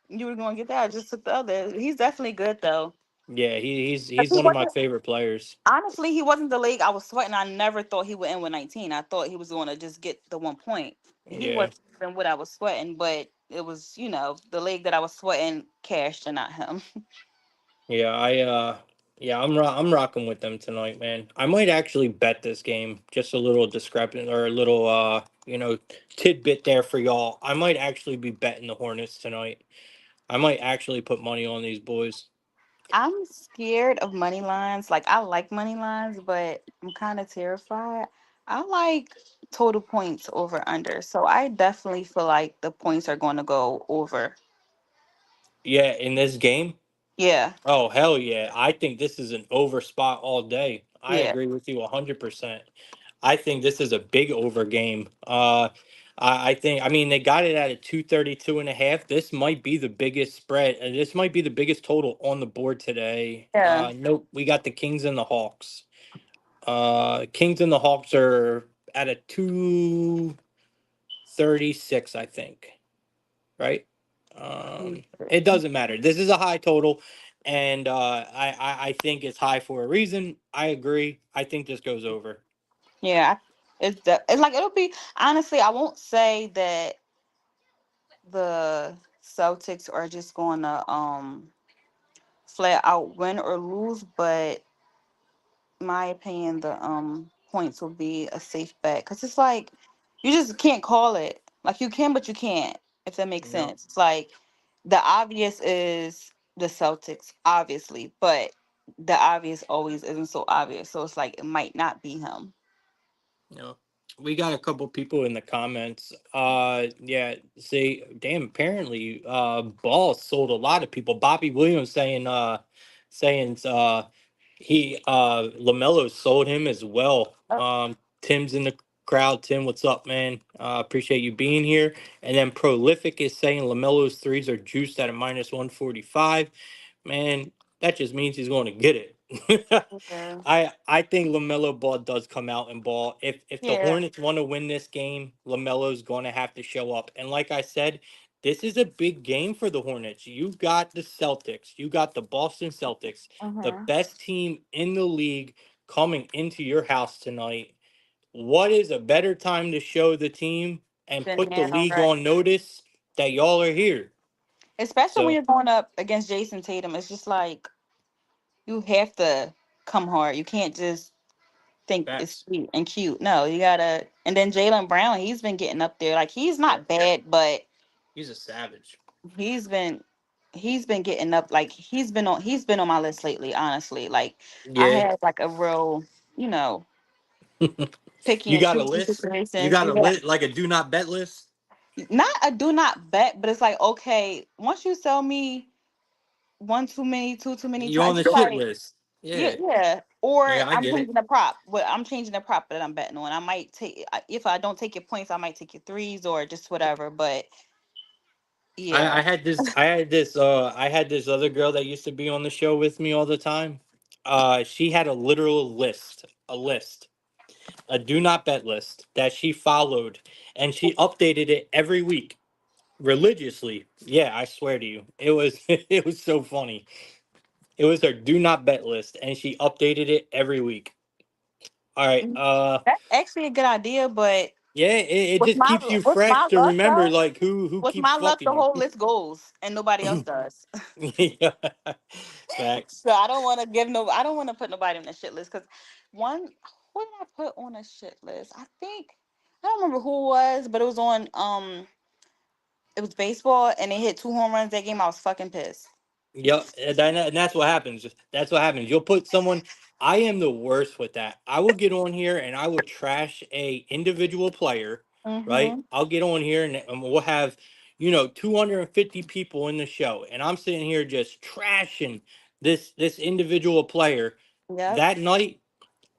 you were gonna get that, I just took the other. He's definitely good though. Yeah, Cause he's he one of my wasn't. favorite players. Honestly, he wasn't the league I was sweating. I never thought he would end with 19. I thought he was going to just get the 1 point. He Yeah, wasn't even what I was sweating, but it was, the league that I was sweating cashed and not him. yeah, yeah, I'm rocking with them tonight, man. I might actually bet this game. Just a little discrepant or a little tidbit there for y'all. I might actually be betting the Hornets tonight. I might actually put money on these boys. I'm scared of money lines. Like, I like money lines, but I'm kind of terrified. I like total points over under. So I definitely feel like the points are going to go over. Yeah, in this game. Yeah. Oh, hell yeah. I think this is an over spot all day. I Yeah. agree with you 100%. I think this is a big over game. I think, I mean, they got it at a 232.5. This might be the biggest spread, and this might be the biggest total on the board today. Yeah. Nope, we got the Kings and the Hawks. Kings and the Hawks are at a 236, I think, right? It doesn't matter. This is a high total, and I think it's high for a reason. I agree. I think this goes over. Yeah. It's like it'll be honestly, I won't say that the Celtics are just going to flat out win or lose, but my opinion, the points will be a safe bet because it's like you just can't call it. Like you can, but you can't. If that makes No, sense, it's like the obvious is the Celtics, obviously, but the obvious always isn't so obvious. So it's like it might not be him. no. We got a couple people in the comments. Yeah. See, damn. Apparently, Ball sold a lot of people. Bobby Williams saying he Lamelo sold him as well. Oh, Tim's in the crowd. Tim, what's up, man? Appreciate you being here. And then Prolific is saying Lamelo's threes are juiced at a minus 145. Man, that just means he's going to get it. Yeah. I think LaMelo Ball does come out and ball. If the Yeah. Hornets want to win this game, LaMelo's going to have to show up. And like I said, this is a big game for the Hornets. You got the Celtics. You got the Boston Celtics, the Mm-hmm. best team in the league coming into your house tonight. What is a better time to show the team and Then put the now, league right. on notice that y'all are here? Especially when So you're going up against Jason Tatum, it's just like you have to come hard. You can't just think it's facts. sweet and cute. No, you gotta. And then Jalen Brown, he's been getting up there. Like he's Yeah, not bad, but he's a savage. he's been he's been getting up. Like he's been on my list lately. Honestly, like I Yeah. had like a real, you know, picky You and got a choosy list? You situations. got a Yeah, list like a do not bet list? not a do not bet, but it's like okay, once you sell me one too many, two too many You're on times, the it's shit like list. yeah, Yeah. yeah. Or Yeah, I I'm get it. changing the prop. But I'm changing the prop that I'm betting on. I might take if I don't take your points, I might take your threes or just whatever. But I, yeah. I had this I had this other girl that used to be on the show with me all the time. She had a literal list, a do not bet list that she followed, and she updated it every week religiously. Yeah, I swear to you. It was it was so funny. It was her do not bet list, and she updated it every week. All right. That's actually a good idea, but Yeah, it with just my keeps you with fresh my to luck remember though, like who with keeps my luck, the fucking whole list goes and nobody else you. does. Yeah. Facts. So I don't want to put nobody on the shit list because one who did I put on a shit list? I don't remember who it was, but it was baseball and they hit two home runs that game. I was fucking pissed. Yep, and that's what happens. That's what happens. You'll put someone. I am the worst with that. I will get on here and I will trash a individual player. Right? Mm-hmm. I'll get on here and we'll have 250 people in the show, and I'm sitting here just trashing this individual player. Yep. That night,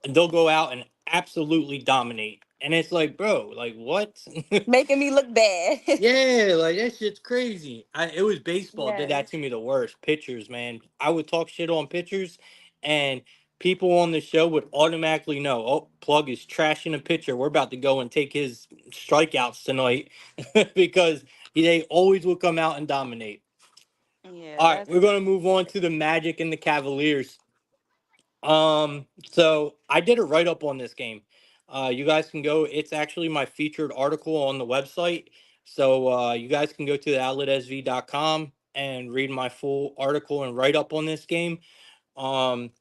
they'll go out and absolutely dominate, and it's like, bro, like what? Making me look bad. Yeah, like that shit's crazy. It was baseball did that Yes. to me the worst. Pitchers, man. I would talk shit on pitchers, and people on the show would automatically know. Oh, Plug is trashing a pitcher. We're about to go and take his strikeouts tonight because they always would come out and dominate. Yeah, All right, that's we're gonna move on to the Magic and the Cavaliers. So I did a write up on this game. You guys can go. It's actually my featured article on the website. So you guys can go to the outlet.sv.com and read my full article and write up on this game. Um,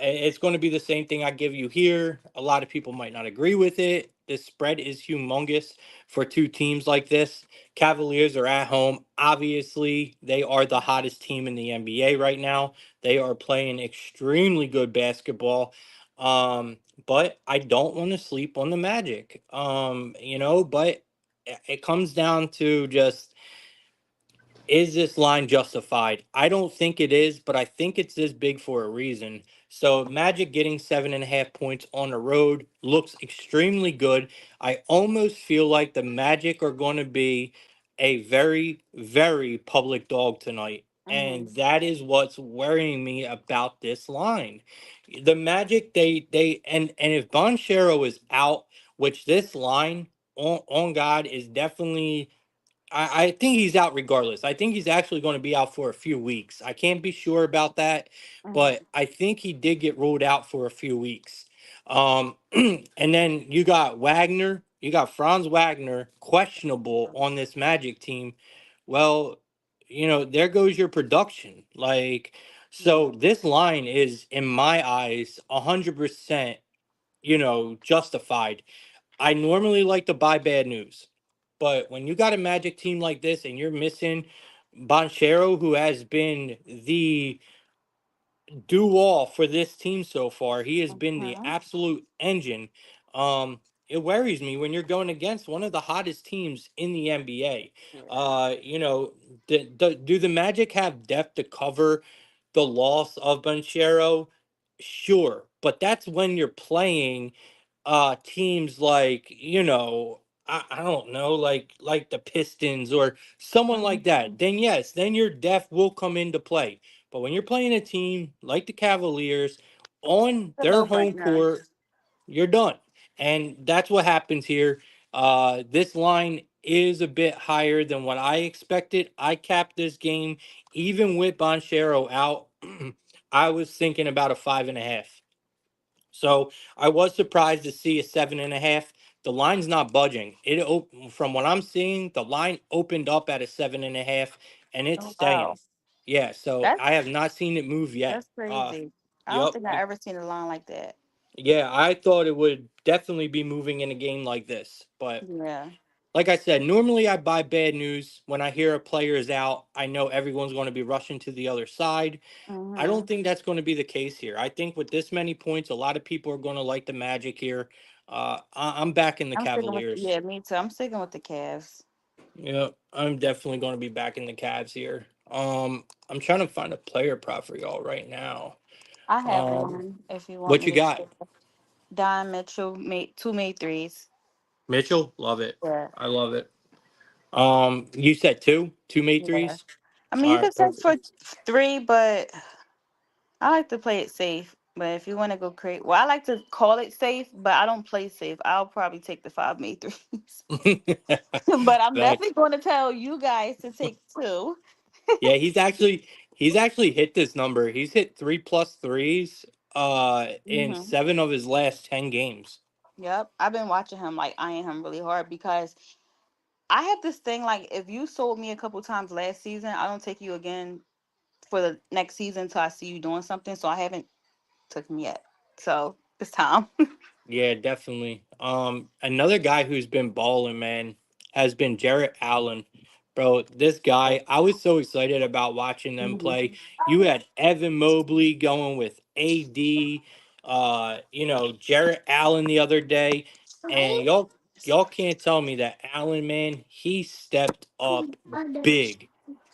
it's going to be the same thing I give you here. A lot of people might not agree with it. This spread is humongous for two teams like this. Cavaliers are at home. Obviously, they are the hottest team in the NBA right now. They are playing extremely good basketball. Um, but I don't want to sleep on the Magic. But it comes down to just, is this line justified? I don't think it is, but I think it's this big for a reason. So Magic getting 7.5 points on the road looks extremely good. I almost feel like the Magic are going to be a very, very public dog tonight. mm-hmm. And that is what's worrying me about this line. The Magic, and if Bonchero is out, which this line on God is definitely, I think he's out regardless. I think he's actually going to be out for a few weeks. I can't be sure about that, but Mm-hmm. I think he did get ruled out for a few weeks. And then you got Wagner, you got Franz Wagner, questionable on this Magic team. Well, there goes your production. Like, so Yeah. this line is, in my eyes, 100%, justified. I normally like to buy bad news, but when you got a Magic team like this and you're missing Bonchero, who has been the do all for this team so far, he has been the Mm-hmm. absolute engine. It worries me when you're going against one of the hottest teams in the NBA. Yeah. Uh, you know, do the Magic have depth to cover the loss of Bonchero? Sure, but that's when you're playing teams like, I don't know, like the Pistons or someone like Mm-hmm. that. Then yes, then your depth will come into play. But when you're playing a team like the Cavaliers on It's a their no home brainer. court, you're done. And that's what happens here. This line is a bit higher than what I expected. I capped this game, even with Bonchero out. I was thinking about a 5.5. So I was surprised to see a 7.5. The line's not budging. From what I'm seeing, the line opened up at a 7.5, and it's Oh wow, staying. Yeah, so that's I have not seen it move yet. that's crazy. I don't Yep. think I ever seen a line like that. Yeah, I thought it would definitely be moving in a game like this. But Yeah. like I said, normally I buy bad news. When I hear a player is out, I know everyone's going to be rushing to the other side. I don't Mhm. think that's going to be the case here. I think with this many points, a lot of people are going to like the Magic here. I'm back in the I'm sticking with Cavaliers. yeah, me too. I'm sticking with the Cavs. Yeah, I'm definitely going to be back in the Cavs here. I'm trying to find a player prop for y'all right now. I have Um, one if you want what me you to got? share. Don Mitchell made two made threes. Mitchell, love it. Yeah. I love it. You said two made Yeah. threes. I mean, All you right, could say perfect. for three, but I like to play it safe. But if you want to go crazy, well, I like to call it safe, but I don't play safe. I'll probably take the five made threes. But I'm Facts. definitely going to tell you guys to take two. Yeah, he's actually hit this number. He's hit 3+3s in Hmm. 7 of his last 10 games. Yep. I've been watching him, like eyeing him really hard because I have this thing like if you sold me a couple times last season, I don't take you again for the next season until I see you doing something. So I haven't took him yet. So it's time. Yeah, definitely. Another guy who's been balling, man, has been Jarrett Allen. Bro, this guy, I was so excited about watching them Mhm. play. You had Evan Mobley going with AD, Jarrett Allen the other day, and y'all can't tell me that Allen, man, he stepped up big.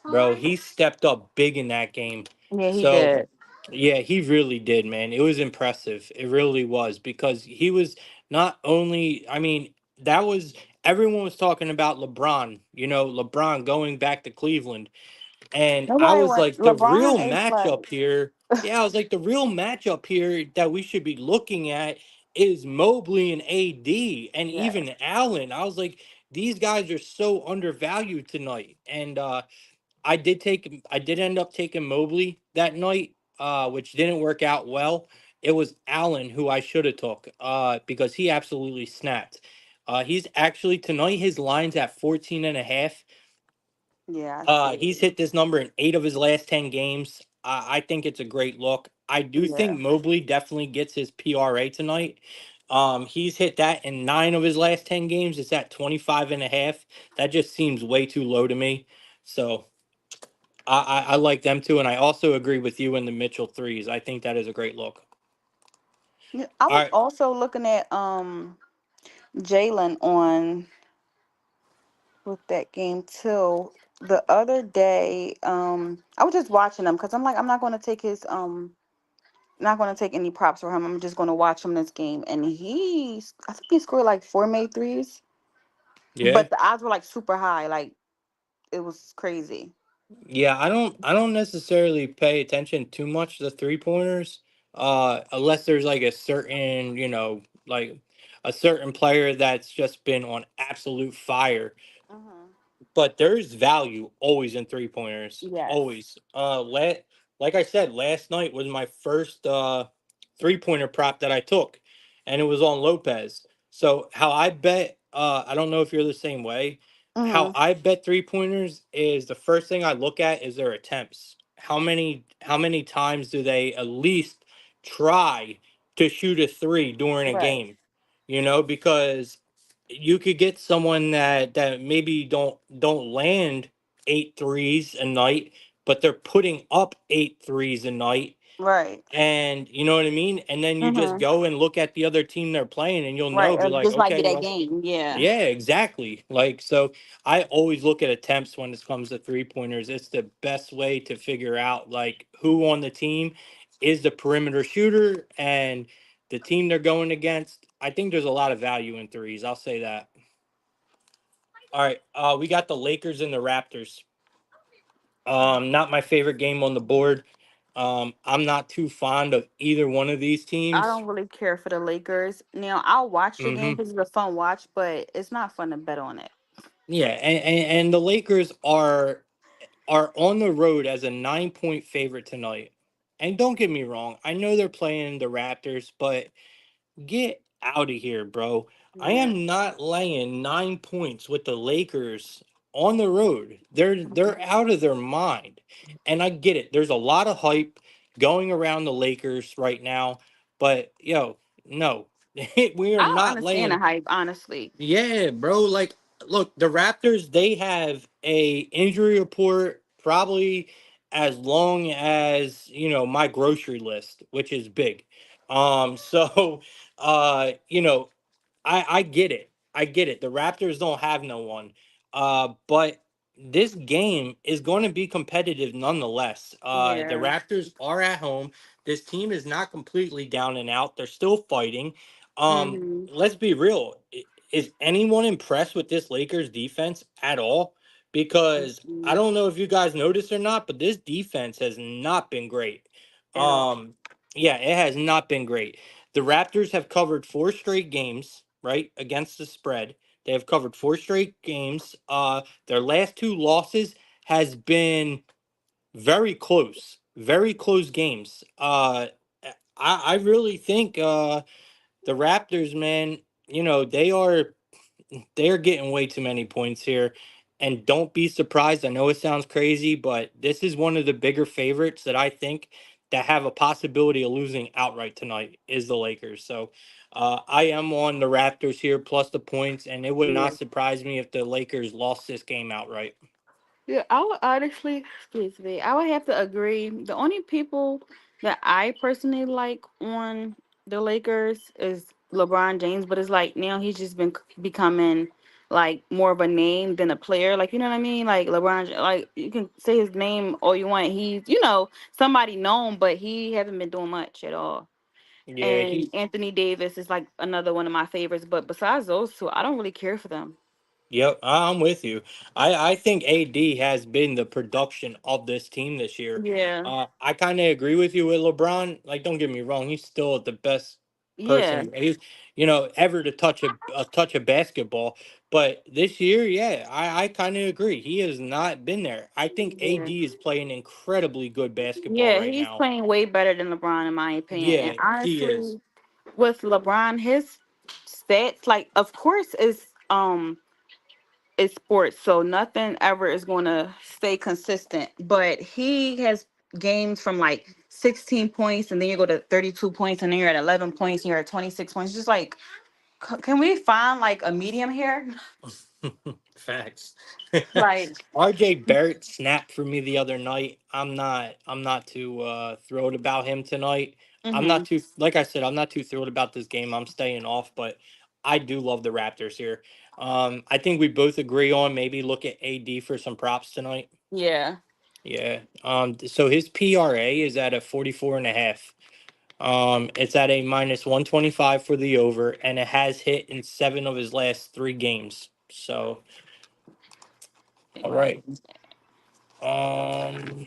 Bro, he stepped up big in that game. Yeah, he So did. yeah, he really did, man. It was impressive. It really was because he was not only, I mean, that was everyone was talking about LeBron, LeBron going back to Cleveland. And I Nobody was went. like, the real LeBron A plus. matchup here, yeah, I was like, the real matchup here that we should be looking at is Mobley and AD and Yes. even Allen. I was like, these guys are so undervalued tonight. And I did end up taking Mobley that night, which didn't work out well. It was Allen who I should have took, because he absolutely snapped. He's actually tonight his line's at 14 and a half. Yeah, I see. He's hit this number in 8 of his last 10 games. I think it's a great look. I do Yeah. think Mobley definitely gets his PRA tonight. He's hit that in 9 of his last 10 games. It's at 25 and a half. That just seems way too low to me. So I like them too, and I also agree with you in the Mitchell threes. I think that is a great look. Yeah, I All was right, also looking at Jalen on with that game too. The other day, I was just watching him because I'm like, I'm not going to take his not going to take any props for him. I'm just going to watch him this game, and I think he scored like four made threes, yeah, but the odds were like super high, like it was crazy. yeah. I don't necessarily pay attention too much to the 3 pointers, unless there's like a certain like a certain player that's just been on absolute fire. Hmm. But there's value always in 3 pointers. Yes. Always. Like I said, last night was my first 3 pointer prop that I took, and it was on Lopez. So how I bet, I don't know if you're the same way. How Hmm. I bet 3 pointers is the first thing I look at is their attempts. How many times do they at least try to shoot a three during a Right. game? Because you could get someone that maybe don't land 8 threes a night, but they're putting up 8 threes a night, Right. and you know what I mean. And then you just Hmm. go and look at the other team they're playing, and you'll Right. know, be like, This might be okay, that well, game. Yeah. yeah, exactly. Like, so I always look at attempts when it comes to 3 pointers. It's the best way to figure out like who on the team is the perimeter shooter and the team they're going against. I think there's a lot of value in threes. I'll say that. All right, we got the Lakers and the Raptors. Not my favorite game on the board. I'm not too fond of either one of these I teams. don't really care for the Lakers. Now I'll watch the game Hmm. because it's a fun watch, but it's not fun to bet on it. Yeah, and the Lakers are on the road as a 9-point favorite tonight. And don't get me wrong, I know they're playing the Raptors, but get out of here, bro. I Yeah. am not laying 9 points with the Lakers on the road. They're out of their mind. And I get it. There's a lot of hype going around the Lakers right now, but yo, no. We are I don't not understand the laying. hype, honestly. Yeah, bro. Like, look, the Raptors, they have a injury report probably as long as, my grocery list, which is big. So I get it. I get it. The Raptors don't have no one. But this game is going to be competitive nonetheless. The Yeah. Raptors are at home. This team is not completely down and out. They're still fighting. Hmm. Let's be real. Is anyone impressed with this Lakers defense at all? Because I don't know if you guys noticed or not, but this defense has not been great. At all. Um, yeah, it has not been great. The Raptors have covered four straight games, right, against the spread. They have covered four straight games. Their last two losses has been very close games. I really think the Raptors, man, they're getting way too many points here. And don't be surprised. I know it sounds crazy, but this is one of the bigger favorites that I think that have a possibility of losing outright tonight is the Lakers. So I am on the Raptors here plus the points, and it would Yeah. not surprise me if the Lakers lost this game outright. Yeah, I would honestly, excuse me, I would have to agree. The only people that I personally like on the Lakers is LeBron James, but it's like now he's just been becoming like more of a name than a player. Like, you know what I mean? Like like you can say his name all you want. He's, somebody known, but he hasn't been doing much at all. Yeah, And he Anthony Davis is like another one of my favorites, but besides those two, I don't really care for them. Yep, I'm with you. I think AD has been the production of this team this year. Yeah. I kind of agree with you with LeBron. Like, don't get me wrong, he's still the best Yeah. person he's ever to touch a basketball. But this year, yeah, I kind of agree. He has not been there. I think Yeah. AD is playing incredibly good basketball Yeah, right he's now. playing way better than LeBron in my opinion. And Yeah, he is. honestly, with LeBron, his stats, like of course it's sports, so nothing ever is gonna stay consistent. But he has games from like 16 points and then you go to 32 points and then you're at 11 points and you're at 26 points. Just like can we find like a medium here? Facts. Like, RJ Barrett snapped for me the other night. I'm not too thrilled about him tonight. I'm mm-hmm. not too like I said, I'm not too thrilled about this game. I'm staying off, but I do love the Raptors here. I think we both agree on maybe look at AD for some props tonight. Yeah. Yeah. So his PRA is at a 44.5. It's at a minus 125 for the over, and it has hit in 7 of his last 3 games. So, all Right. right. Um,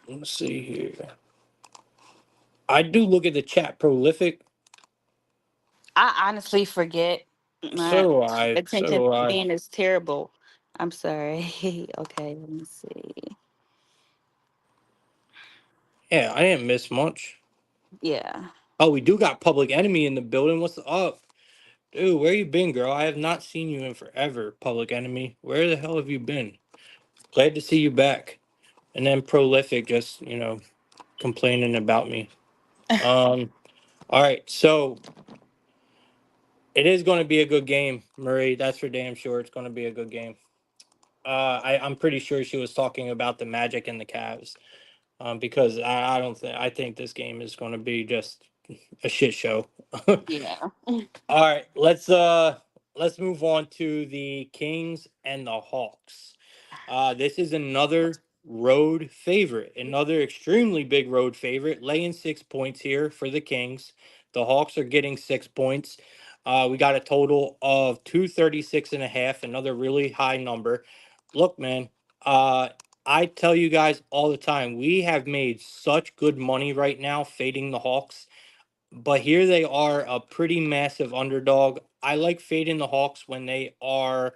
let's see here. I do look at the chat prolific. I honestly forget. My So do I. So attention do I. span is terrible. I'm sorry. Okay, let me see. Yeah, I didn't miss much. Yeah. Oh, we do got Public Enemy in the building. What's up? Dude, where you been, girl? I have not seen you in forever, Public Enemy. Where the hell have you been? Glad to see you back. And then Prolific just, complaining about me. Um, all right, so it is going to be a good game, Marie. That's for damn sure. It's going to be a good game. I'm pretty sure she was talking about the Magic and the Cavs. Because I don't think I think this game is going to be just a shit show. Yeah. All right, let's move on to the Kings and the Hawks. This is another road favorite, another extremely big road favorite, laying 6 points here for the Kings. The Hawks are getting 6 points. We got a total of 236.5, another really high number. Look, man, uh, I tell you guys all the time, we have made such good money right now fading the Hawks, but here they are, a pretty massive underdog. I like fading the Hawks when they are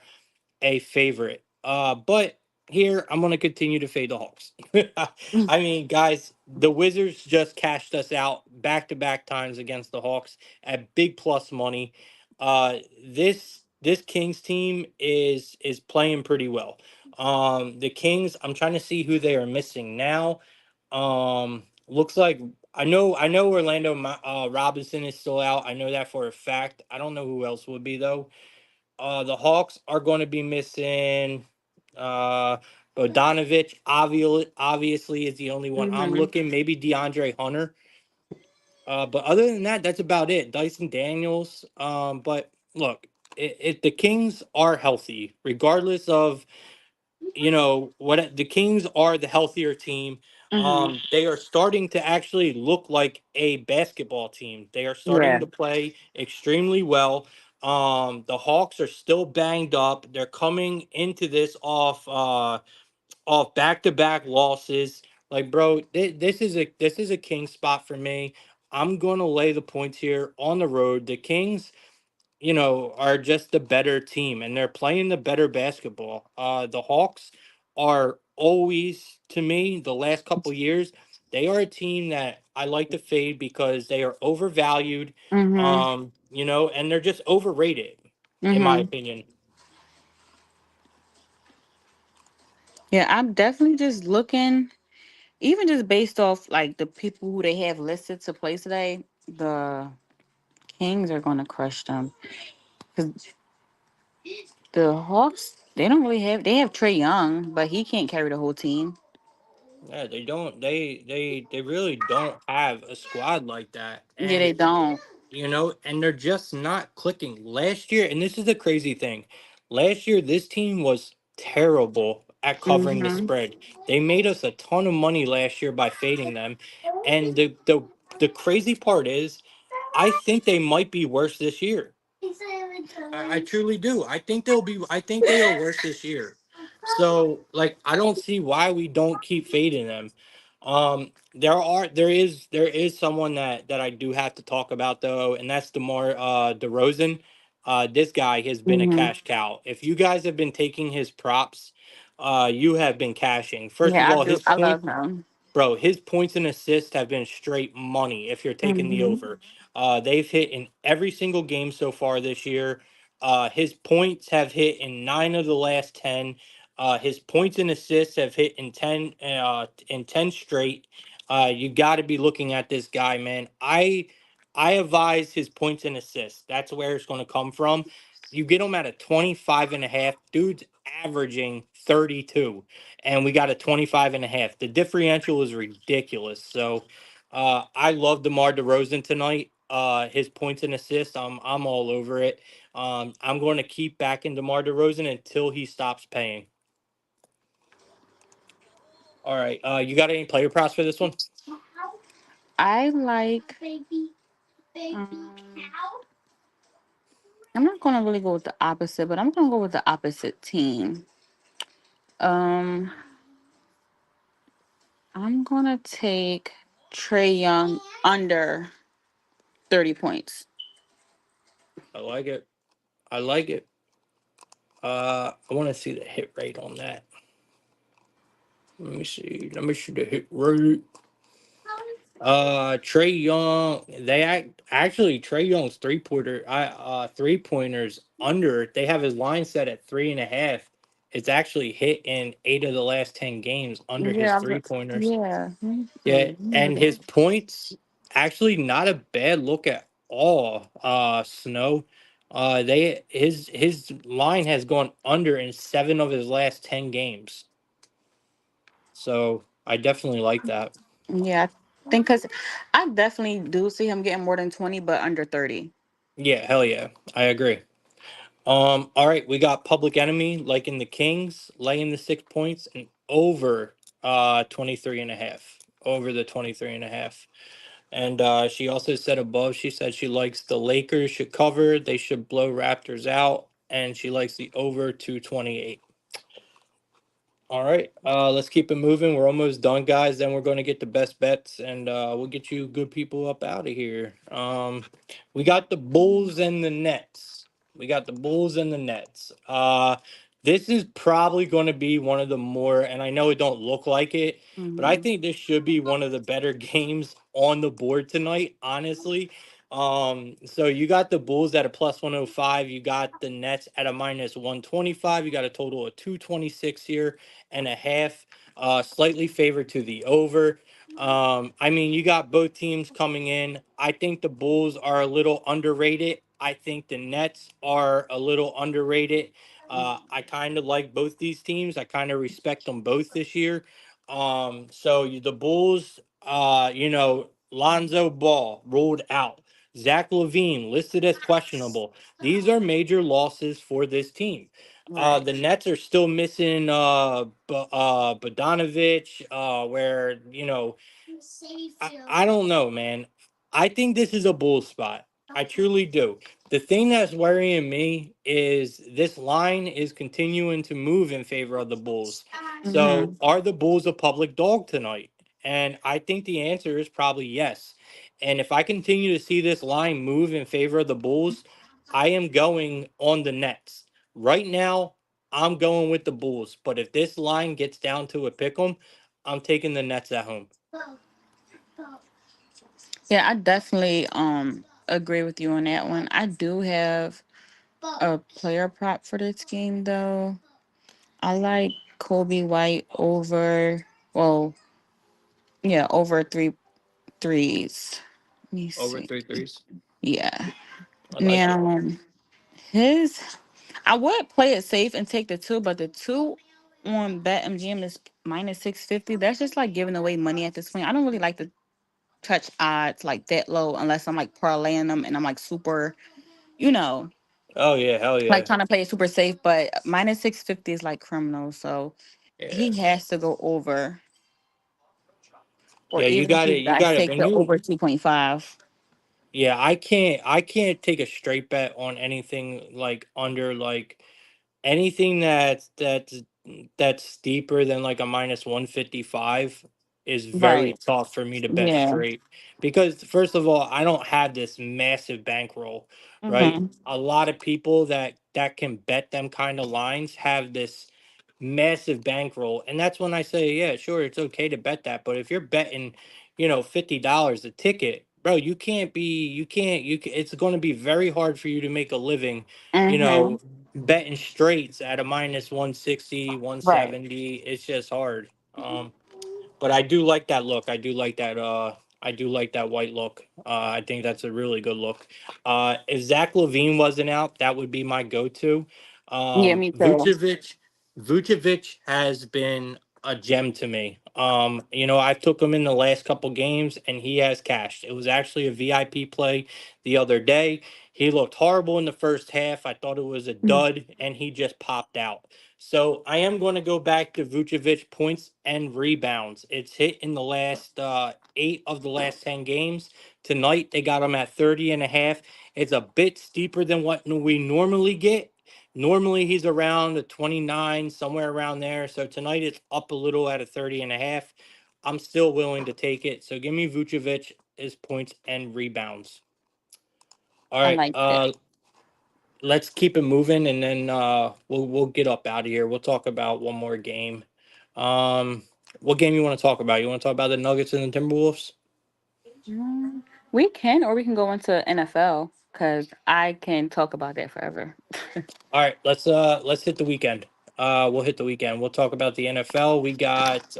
a favorite. But here I'm going to continue to fade the Hawks. I mean, guys, the Wizards just cashed us out back to back times against the Hawks at big plus money. This Kings team is playing pretty well. The Kings, I'm trying to see who they are missing now. Looks like I know Orlando Robinson is still out. I know that for a fact. I don't know who else would be though. The Hawks are going to be missing uh Bogdanovich. Obviously is the only one I'm Mm-hmm. looking. Maybe DeAndre Hunter. But other than that, that's about it. Dyson Daniels. But look, if the Kings are healthy, regardless of what the Kings are the healthier team. Mm-hmm. They are starting to actually look like a basketball team. They are starting Yeah. to play extremely well. The Hawks are still banged up. They're coming into this off back to back losses. Like, bro, this is a king spot for me. I'm gonna lay the points here on the road. The Kings, are just the better team and they're playing the better basketball. The Hawks are always, to me, the last couple years, they are a team that I like to fade because they are overvalued, Mm-hmm. and they're just overrated, in my Mm-hmm. opinion. Yeah, I'm definitely just looking, even just based off like the people who they have listed to play today, the Kings are going to crush them. Because the Hawks, they don't really have, they have Trey Young, but he can't carry the whole team. Yeah, they don't. They really don't have a squad like that, Yeah, and they don't. they're just not clicking. Last year, and this is the crazy thing, last year this team was terrible at covering the Mm-hmm. spread. They made us a ton of money last year by fading them, and the crazy part is, I think they might be worse this year. I truly do. I think they are worse this year. So like I don't see why we don't keep fading them. There is someone that I do have to talk about though, and that's DeMar DeRozan. This guy has been a Mm-hmm. cash cow. If you guys have been taking his props, you have been cashing. First of Yeah, I all, do. his I point love him. Bro, his points and assists have been straight money if you're taking the Mm-hmm. over. They've hit in every single game so far this year. His points have hit in 9 of the last 10. His points and assists have hit in ten straight. You got to be looking at this guy, man. I advise his points and assists. That's where it's going to come from. You get him at a 25 and a half. Dude's averaging 32 and we got a 25 and a half. The differential is ridiculous. So I love DeMar DeRozan tonight. His points and assists, I'm all over it. I'm going to keep backing DeMar DeRozan until he stops paying. All right. You got any player props for this one? I like. I'm not gonna really go with the opposite, but I'm gonna go with the opposite team. Um, I'm gonna take Trey Young under 30 points. I like it. I like it. I want to see the hit rate on that. Let me see. Let me see the hit rate. Trey Young. Actually Trey Young's three pointers under. They have his line set at 3.5. It's actually hit in 8 of the last 10 games under his Yeah, three pointers. yeah. Let me Yeah, see. Let me and look at his points actually not a bad look at all. Snow. They his line has gone under in 7 of his last 10 games. So I definitely like that. Yeah, I think because I definitely do see him getting more than 20, but under 30. Yeah, hell yeah. I agree. All right, we got Public Enemy like in the Kings, laying the 6 points and over 23 and a half. Over the 23 and a half. And she also said above, she said she likes the Lakers should cover, they should blow Raptors out, and she likes the over 228. All right, let's keep it moving. We're almost done, guys. Then we're going to get the best bets, and we'll get you good people up out of here. We got the Bulls and the Nets. We got the Bulls and the Nets. This is probably going to be one of the more, and I know it don't look like it, but I Hmm. think this should be one of the better games on the board tonight. Honestly, so you got the Bulls at a plus 105. You got the Nets at a minus 125. You got a total of 226 here and a half, slightly favored to the over. I mean, you got both teams coming in. I think the Bulls are a little underrated. I think the Nets are a little underrated. I kind of like both these teams. I kind of respect them both this year. The Bulls, Lonzo Ball ruled out. Zach Levine listed as questionable. These are major losses for this team. Right. The Nets are still missing Bogdanovich, where I don't know, man. I think this is a bull spot. I truly do. The thing that's worrying me is this line is continuing to move in favor of the Bulls. So, Hmm. are the Bulls a public dog tonight? And I think the answer is probably yes. And if I continue to see this line move in favor of the Bulls, I am going on the Nets. Right now, I'm going with the Bulls. But if this line gets down to a pick 'em, I'm taking the Nets at home. Yeah, I definitely agree with you on that one. I do have a player prop for this game though. I like Kobe White over, well, yeah, over three threes. Let me Over see. three threes. Yeah. I like it. Now his I would play it safe and take the two, but the two on BetMGM is minus 650. That's just like giving away money at this point. I don't really like to touch odds like that low unless I'm like parlaying them and I'm like super, you know, Oh yeah, hell like yeah. trying to play it super safe. But minus 650 is like criminal. So Yeah. he has to go over, or Yeah, you even if got you it. You guys got it. take When the you over 2.5. Yeah, I can't take a straight bet on anything like under like anything that's steeper than like a minus 155 is very Right. tough for me to bet Yeah. straight because first of all, I don't have this massive bankroll, right? Mm-hmm. A lot of people that can bet them kind of lines have this massive bankroll, and that's when I say, yeah, sure, it's okay to bet that, but if you're betting, $50 a ticket, bro, it's going to be very hard for you to make a living, you Mm-hmm. know, betting straights at a minus 160, one Right. seventy. It's just hard. But I do like that look. I do like that white look. I think that's a really good look. If Zach Levine wasn't out, that would be my go-to. Yeah, me too. Vucevic has been a gem to me. I took him in the last couple games and he has cashed. It was actually a VIP play the other day. He looked horrible in the first half. I thought it was a dud and he just popped out. So I am going to go back to Vucevic points and rebounds. It's hit in the last 8 of the last 10 games. Tonight they got him at 30 and a half. It's a bit steeper than what we normally get. Normally he's around a 29, somewhere around there. So tonight it's up a little at a 30 and a half. I'm still willing to take it. So give me Vucevic his points and rebounds. All I right. like that. Let's keep it moving and then we'll get up out of here. We'll talk about one more game. Um what game you want to talk about? You want to talk about the Nuggets and the Timberwolves? Mm, we can, or we can go into NFL because I can talk about that forever. All right, let's hit the weekend. We'll hit the weekend. We'll talk about the NFL. We got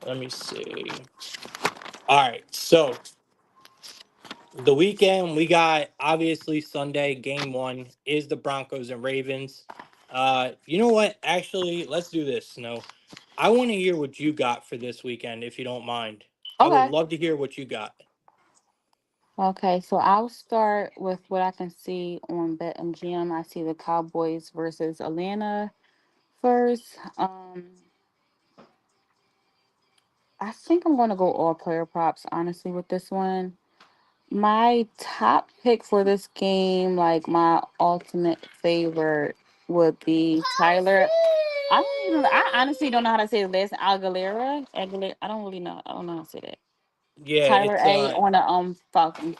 let me see. All right. So the weekend we got obviously Sunday game 1 is the Broncos and Ravens. You know what? Actually, let's do this. Snow. I want to hear what you got for this weekend if you don't mind. I would Okay. love to hear what you got. Okay, so I'll start with what I can see on BetMGM. I see the Cowboys versus Atlanta first. I think I'm going to go all player props, honestly, with this one. My top pick for this game, like my ultimate favorite. would be Tyler. I honestly don't know how to say his last Aguilera. Aguilera. I don't really know. I don't know how to say that. Yeah, Tyler it's A on the Falcons.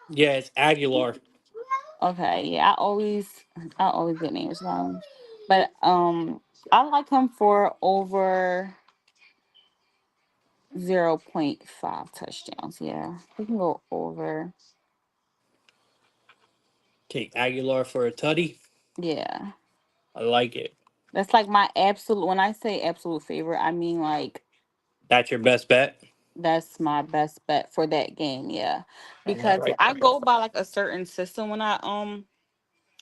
yeah, it's Aguilar. Okay, yeah, I always get names wrong, but I like him for over 0.5 touchdowns. Yeah, we can go over. Take Aguilar for a tutty. Yeah, I like it. that's like my absolute. When I say absolute favorite, I mean like That's your best bet. that's my best bet for that game. Yeah, I'm gonna because write I that down. go by like a certain system when I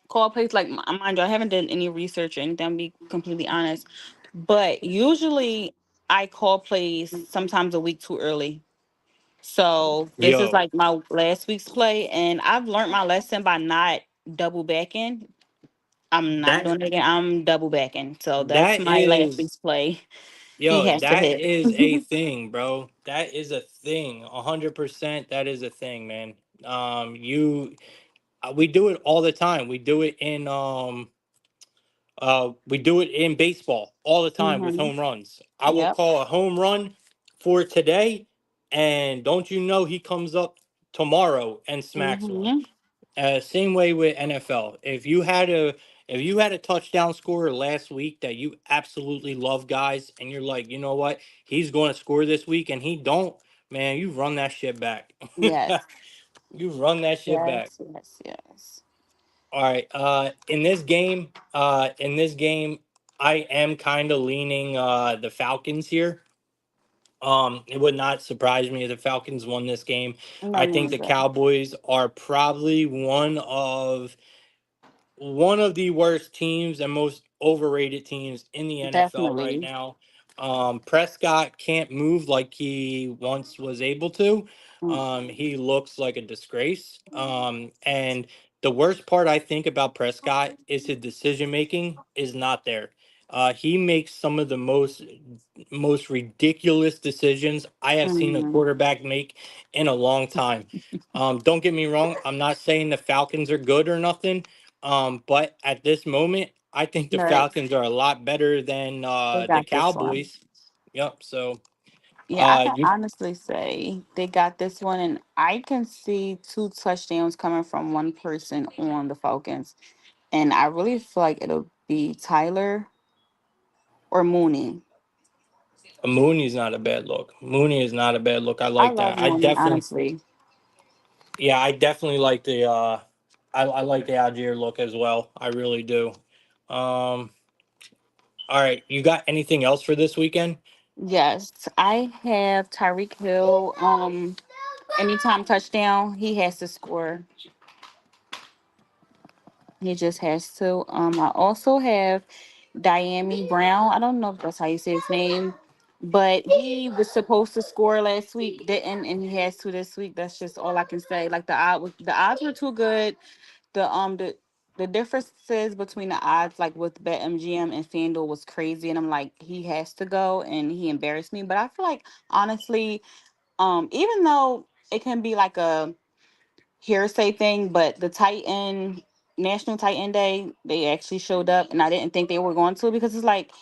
call plays. Like mind you, I haven't done any research or anything. To be completely honest, but usually I call plays sometimes a week too early. So this is Yo, like my last week's play, and I've learned my lesson by not double backing. I'm not that doing it again. I'm double backing. So that's that my last is week's play. He yo, has to that hit. is a thing, bro. That is a thing. 100%. That is a thing, man. You we do it all the time. We do it in baseball all the time with Hmm. home runs. I will Yep. call a home run for today, and don't you know he comes up tomorrow and smacks one. Hmm. Same way with NFL. If you had a touchdown scorer last week that you absolutely love, guys, and you're like, you know what, he's going to score this week, and he don't, man, you run that shit back. Yes. You run that shit back. Yes. Yes. Yes. All right. In this game, I am kind of leaning the Falcons here. It would not surprise me if the Falcons won this game. No, I think the neither. Cowboys are probably one of the worst teams and most overrated teams in the NFL right Definitely. now. Prescott can't move like he once was able to. Mm, He looks like a disgrace. And the worst part I think about Prescott is his decision making is not there. He makes some of the most ridiculous decisions I have seen a mm, quarterback make in a long time. Don't get me wrong. I'm not saying the Falcons are good or nothing. But at this moment, I think the right. Falcons are a lot better than They the got this one. Cowboys. Yep. So Yeah, I can you honestly say they got this one, and I can see two touchdowns coming from one person on the Falcons. And I really feel like it'll be Tyler or Mooney. Mooney's not a bad look. Mooney is not a bad look. I I like love that. I Mooney, definitely, honestly. yeah, I definitely like the I like the Algier look as well. I really do. Um, all right, you got anything else for this weekend? Yes, I have Tyreek Hill. Anytime touchdown, he has to score. He just has to. I also have Diami Brown. I don't know if that's how you say his name, but he was supposed to score last week, didn't, and he has to this week. That's just all I can say. Like the odds were too good. The differences between the odds, like with BetMGM and FanDuel, was crazy, and I'm like, he has to go, and he embarrassed me. But I feel like honestly, even though it can be like a hearsay thing, but the Titan National Titan Day, they actually showed up, and I didn't think they were going to because it's like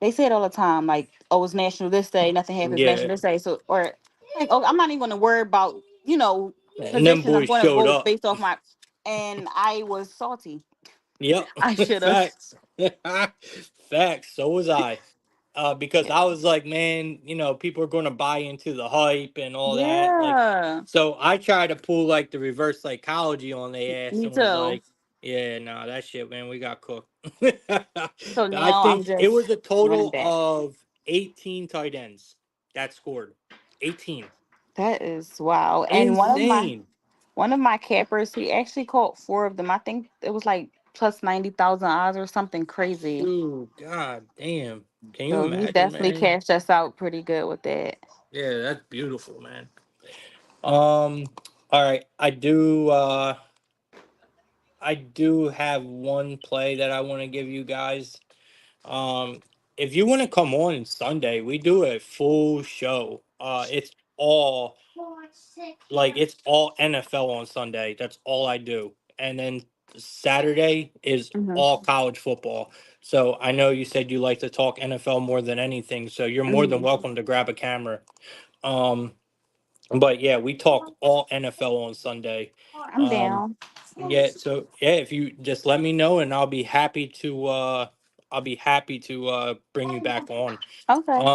they say it all the time, like, oh, it's National this day, nothing happens Yeah, National this day, so or like, oh, I'm not even going to worry about you know and them positions. I'm boys going to showed vote up. based off my, and I was salty. Yep, I should have. facts, facts. So was I. Because I was like, man, people are going to buy into the hype and all that. Like, Yeah, so I tried to pull like the reverse psychology on their ass me and was too. like, yeah, no, that shit, man, we got cooked. So I now I'm think it just was a running total back. of 18 tight ends that scored. 18. That is wow. And Insane. one of my cappers, he actually caught four of them. I think it was like plus 90,000 odds or something crazy. Dude, god damn. Can you So he imagine, definitely man? cashed us out pretty good with that. Yeah, that's beautiful, man. All right. I do have one play that I want to give you guys. Um, if you want to come on Sunday, we do a full show. It's all NFL on Sunday. That's all I do. And then Saturday is Mhm. all college football. So I know you said you like to talk NFL more than anything, so you're more than Mhm. welcome to grab a camera. Um, but yeah, we talk all NFL on Sunday. I'm Um, down. yeah, so yeah, if you just let me know, and I'll be happy to bring you back on. Okay.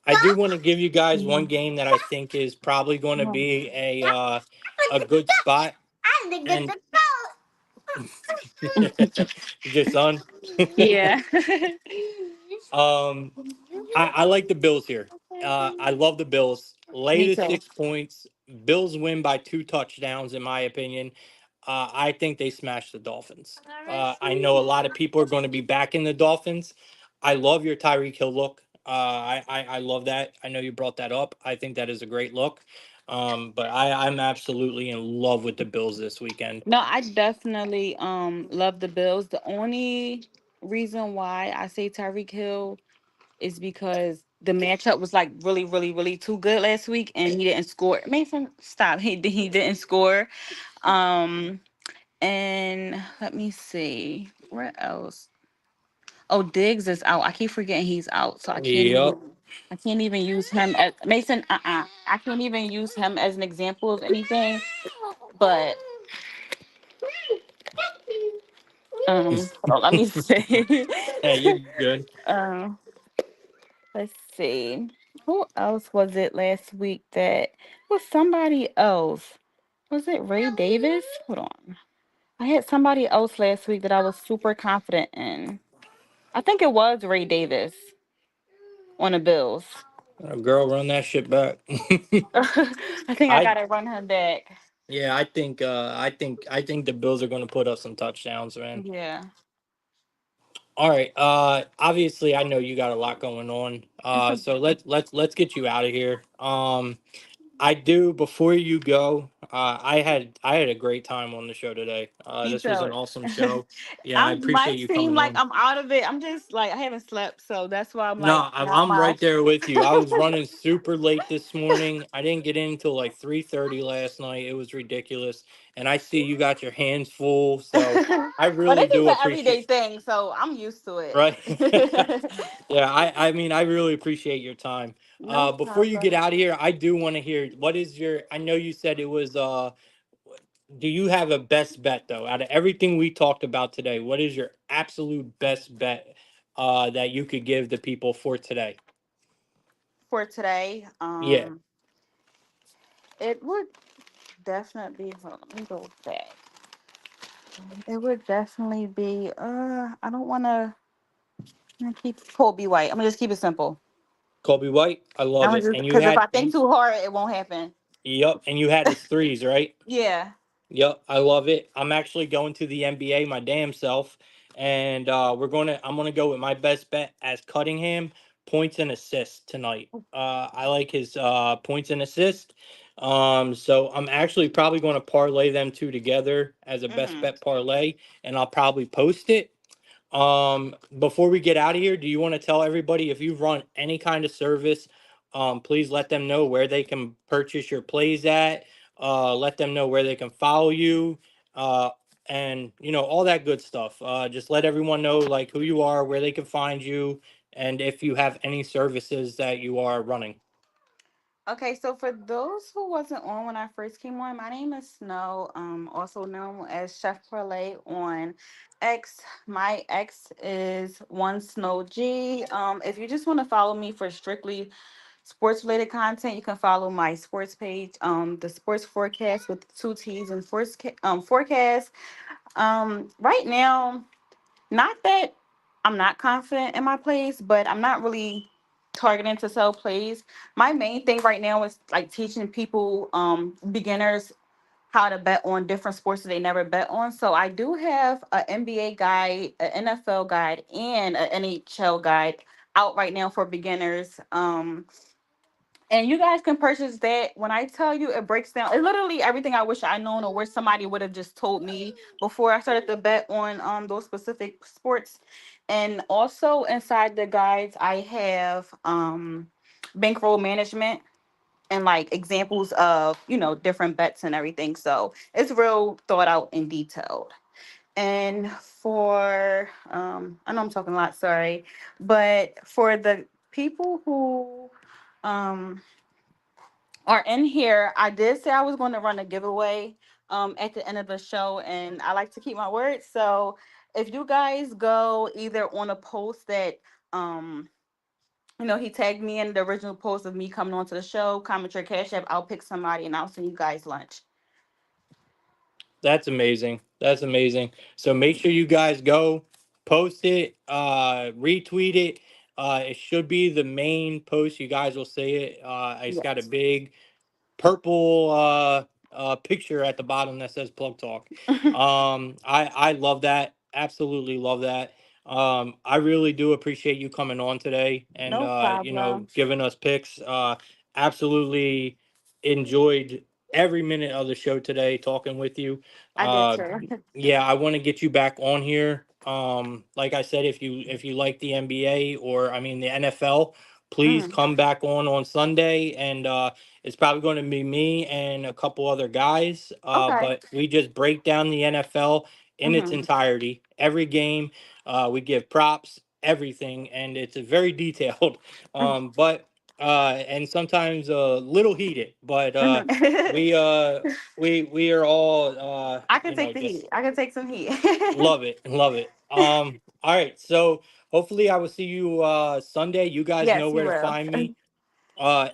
I do want to give you guys one game that I think is probably going to be a good spot, and your son. Yeah. um, I like the Bills here. I love the Bills. Lay Me the too. 6 points. Bills win by 2 touchdowns, in my opinion. I think they smashed the Dolphins. I know a lot of people are going to be backing the Dolphins. I love your Tyreek Hill look. I love that. I know you brought that up. I think that is a great look. But I'm absolutely in love with the Bills this weekend. No, I definitely love the Bills. The only reason why I say Tyreek Hill is because the matchup was like really, really, really too good last week, and he didn't score. Mason, stop. He didn't score. Um, and let me see where else. Oh, Diggs is out. I keep forgetting he's out, so Yep. I can't even use him as Mason. I can't even use him as an example of anything. But hold on, let me see. Hey, you're good. um, let's see. Who else was it last week that was somebody else? Was it Ray Davis? Hold on. I had somebody else last week that I was super confident in. I think it was Ray Davis on the Bills. Girl, run that shit back. I think I I gotta run him back. Yeah, I think the Bills are going to put up some touchdowns, man. Yeah. All right. Obviously I know you got a lot going on. It's a So let's get you out of here. I do before you go, I had a great time on the show today. Me This was an too. awesome show. Yeah, I I appreciate might you seem coming like on. I'm out of it. I'm just like I haven't slept, so that's why I'm like No, not I'm my right there with you. I was running super late this morning. I didn't get in until like 3:30 last night. It was ridiculous. And I see you got your hands full, so I but really this is do an everyday appreciate. thing, so I'm used to Right. it. Yeah, I mean I really appreciate your time. No Before you get problem. out of here, I do want to hear what is your I know you said it was do you have a best bet though? Out of everything we talked about today, what is your absolute best bet that you could give the people for today? For today, Yeah. it would definitely hold on, let me go back. It would definitely be I don't wanna keep Colby White. I'm gonna just keep it simple. Kobe White, I love I'm it. gonna just And you because if had I think too hard, it won't happen. yep, and you had his threes, right? Yeah. Yep, I love it. I'm actually going to the NBA my damn self, and I'm gonna go with my best bet as Cuttingham points and assists tonight. I like his points and assist. So I'm actually probably going to parlay them two together as a best Hmm. bet parlay, and I'll probably post it. Before we get out of here, do you want to tell everybody if you run any kind of service, please let them know where they can purchase your plays at. Let them know where they can follow you, uh, and all that good stuff. Just let everyone know like who you are, where they can find you, and if you have any services that you are running. Okay, so for those who wasn't on when I first came on, my name is Snow, also known as Chef Parlay on X. My X is one Snow G. If you just want to follow me for strictly sports related content, you can follow my sports page, the Sports Forecast with two T's and forecast. Right now. Not that I'm not confident in my plays, but I'm not really targeting to sell plays. My main thing right now is like teaching people, beginners, how to bet on different sports that they never bet on. So I do have an NBA guide, an NFL guide, and an NHL guide out right now for beginners. And you guys can purchase that. When I tell you it breaks down, it's literally everything I wish I known or wish somebody would have just told me before I started to bet on those specific sports. And also inside the guides, I have bankroll management and like examples of different bets and everything. So it's real thought out and detailed. And for I know I'm talking a lot, sorry, but for the people who um are in here, I did say I was going to run a giveaway at the end of the show, and I like to keep my word. So if you guys go either on a post that um he tagged me in the original post of me coming onto the show, comment your cash app, I'll pick somebody and I'll send you guys lunch. That's amazing. That's amazing. So make sure you guys go post it, retweet it. It should be the main post. You guys will see it. It's got a Yes. big purple picture at the bottom that says Plug Talk. I love that. Absolutely love that. I really do appreciate you coming on today and No problem. giving us picks. Absolutely enjoyed every minute of the show today talking with you. I did Uh, too. yeah, I want to get you back on here. Like I said, if you like the NBA or I mean the NFL, please Mhm. come back on Sunday and it's probably going to be me and a couple other guys. Okay. But we just break down the NFL in its Hmm. entirety, every game. We give props, everything, and it's a very detailed. But and sometimes a little heated, but Hmm. we uh we are all I can take the just heat. I can take some heat. love it, love it. All right, so hopefully I will see you Sunday. You guys know Yes, you where to will. find me.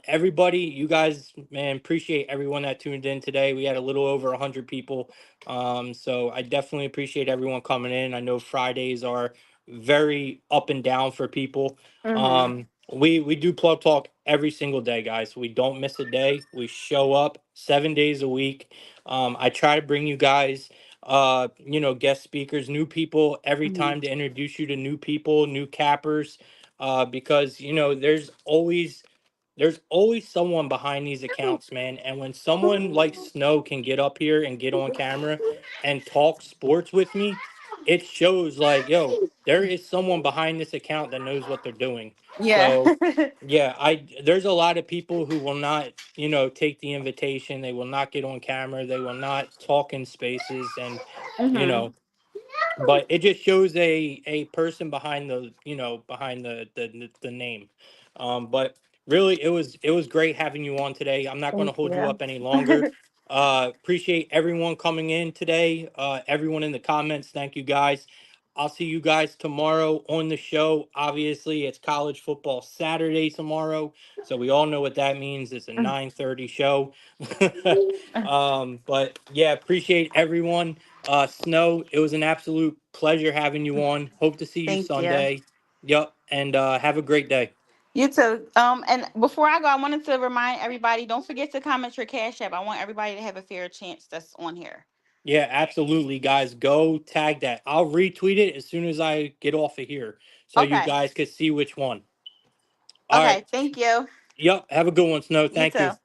Everybody, you guys, man, appreciate everyone that tuned in today. We had a little over 100 people. So I definitely appreciate everyone coming in. I know Fridays are very up and down for people. Hmm. We do Plug Talk every single day, guys. We don't miss a day. We show up 7 days a week. I try to bring you guys guest speakers, new people every Hmm. time to introduce you to new people, new cappers, because there's always someone behind these accounts, man. And when someone like Snow can get up here and get on camera and talk sports with me, it shows like, yo, there is someone behind this account that knows what they're doing. Yeah. So, yeah, there's a lot of people who will not, take the invitation. They will not get on camera. They will not talk in spaces and, you Hmm. know, but it just shows a person behind the name. But really it was great having you on today. I'm not going to Thank hold you you. up any longer. Appreciate everyone coming in today, everyone in the comments. Thank you guys. I'll see you guys tomorrow on the show. Obviously it's college football Saturday tomorrow, so we all know what that means. It's a 9:30 show. But yeah, appreciate everyone. Snow, it was an absolute pleasure having you on. Hope to see you Thank you. Sunday. Yep, and have a great day. You too. And before I go, I wanted to remind everybody: don't forget to comment your cash app. I want everybody to have a fair chance that's on here. Yeah, absolutely, guys. Go tag that. I'll retweet it as soon as I get off of here, so you Okay. guys can see which one. All right. Okay. Thank you. Yep. Have a good one, Snow. You Thank you. too.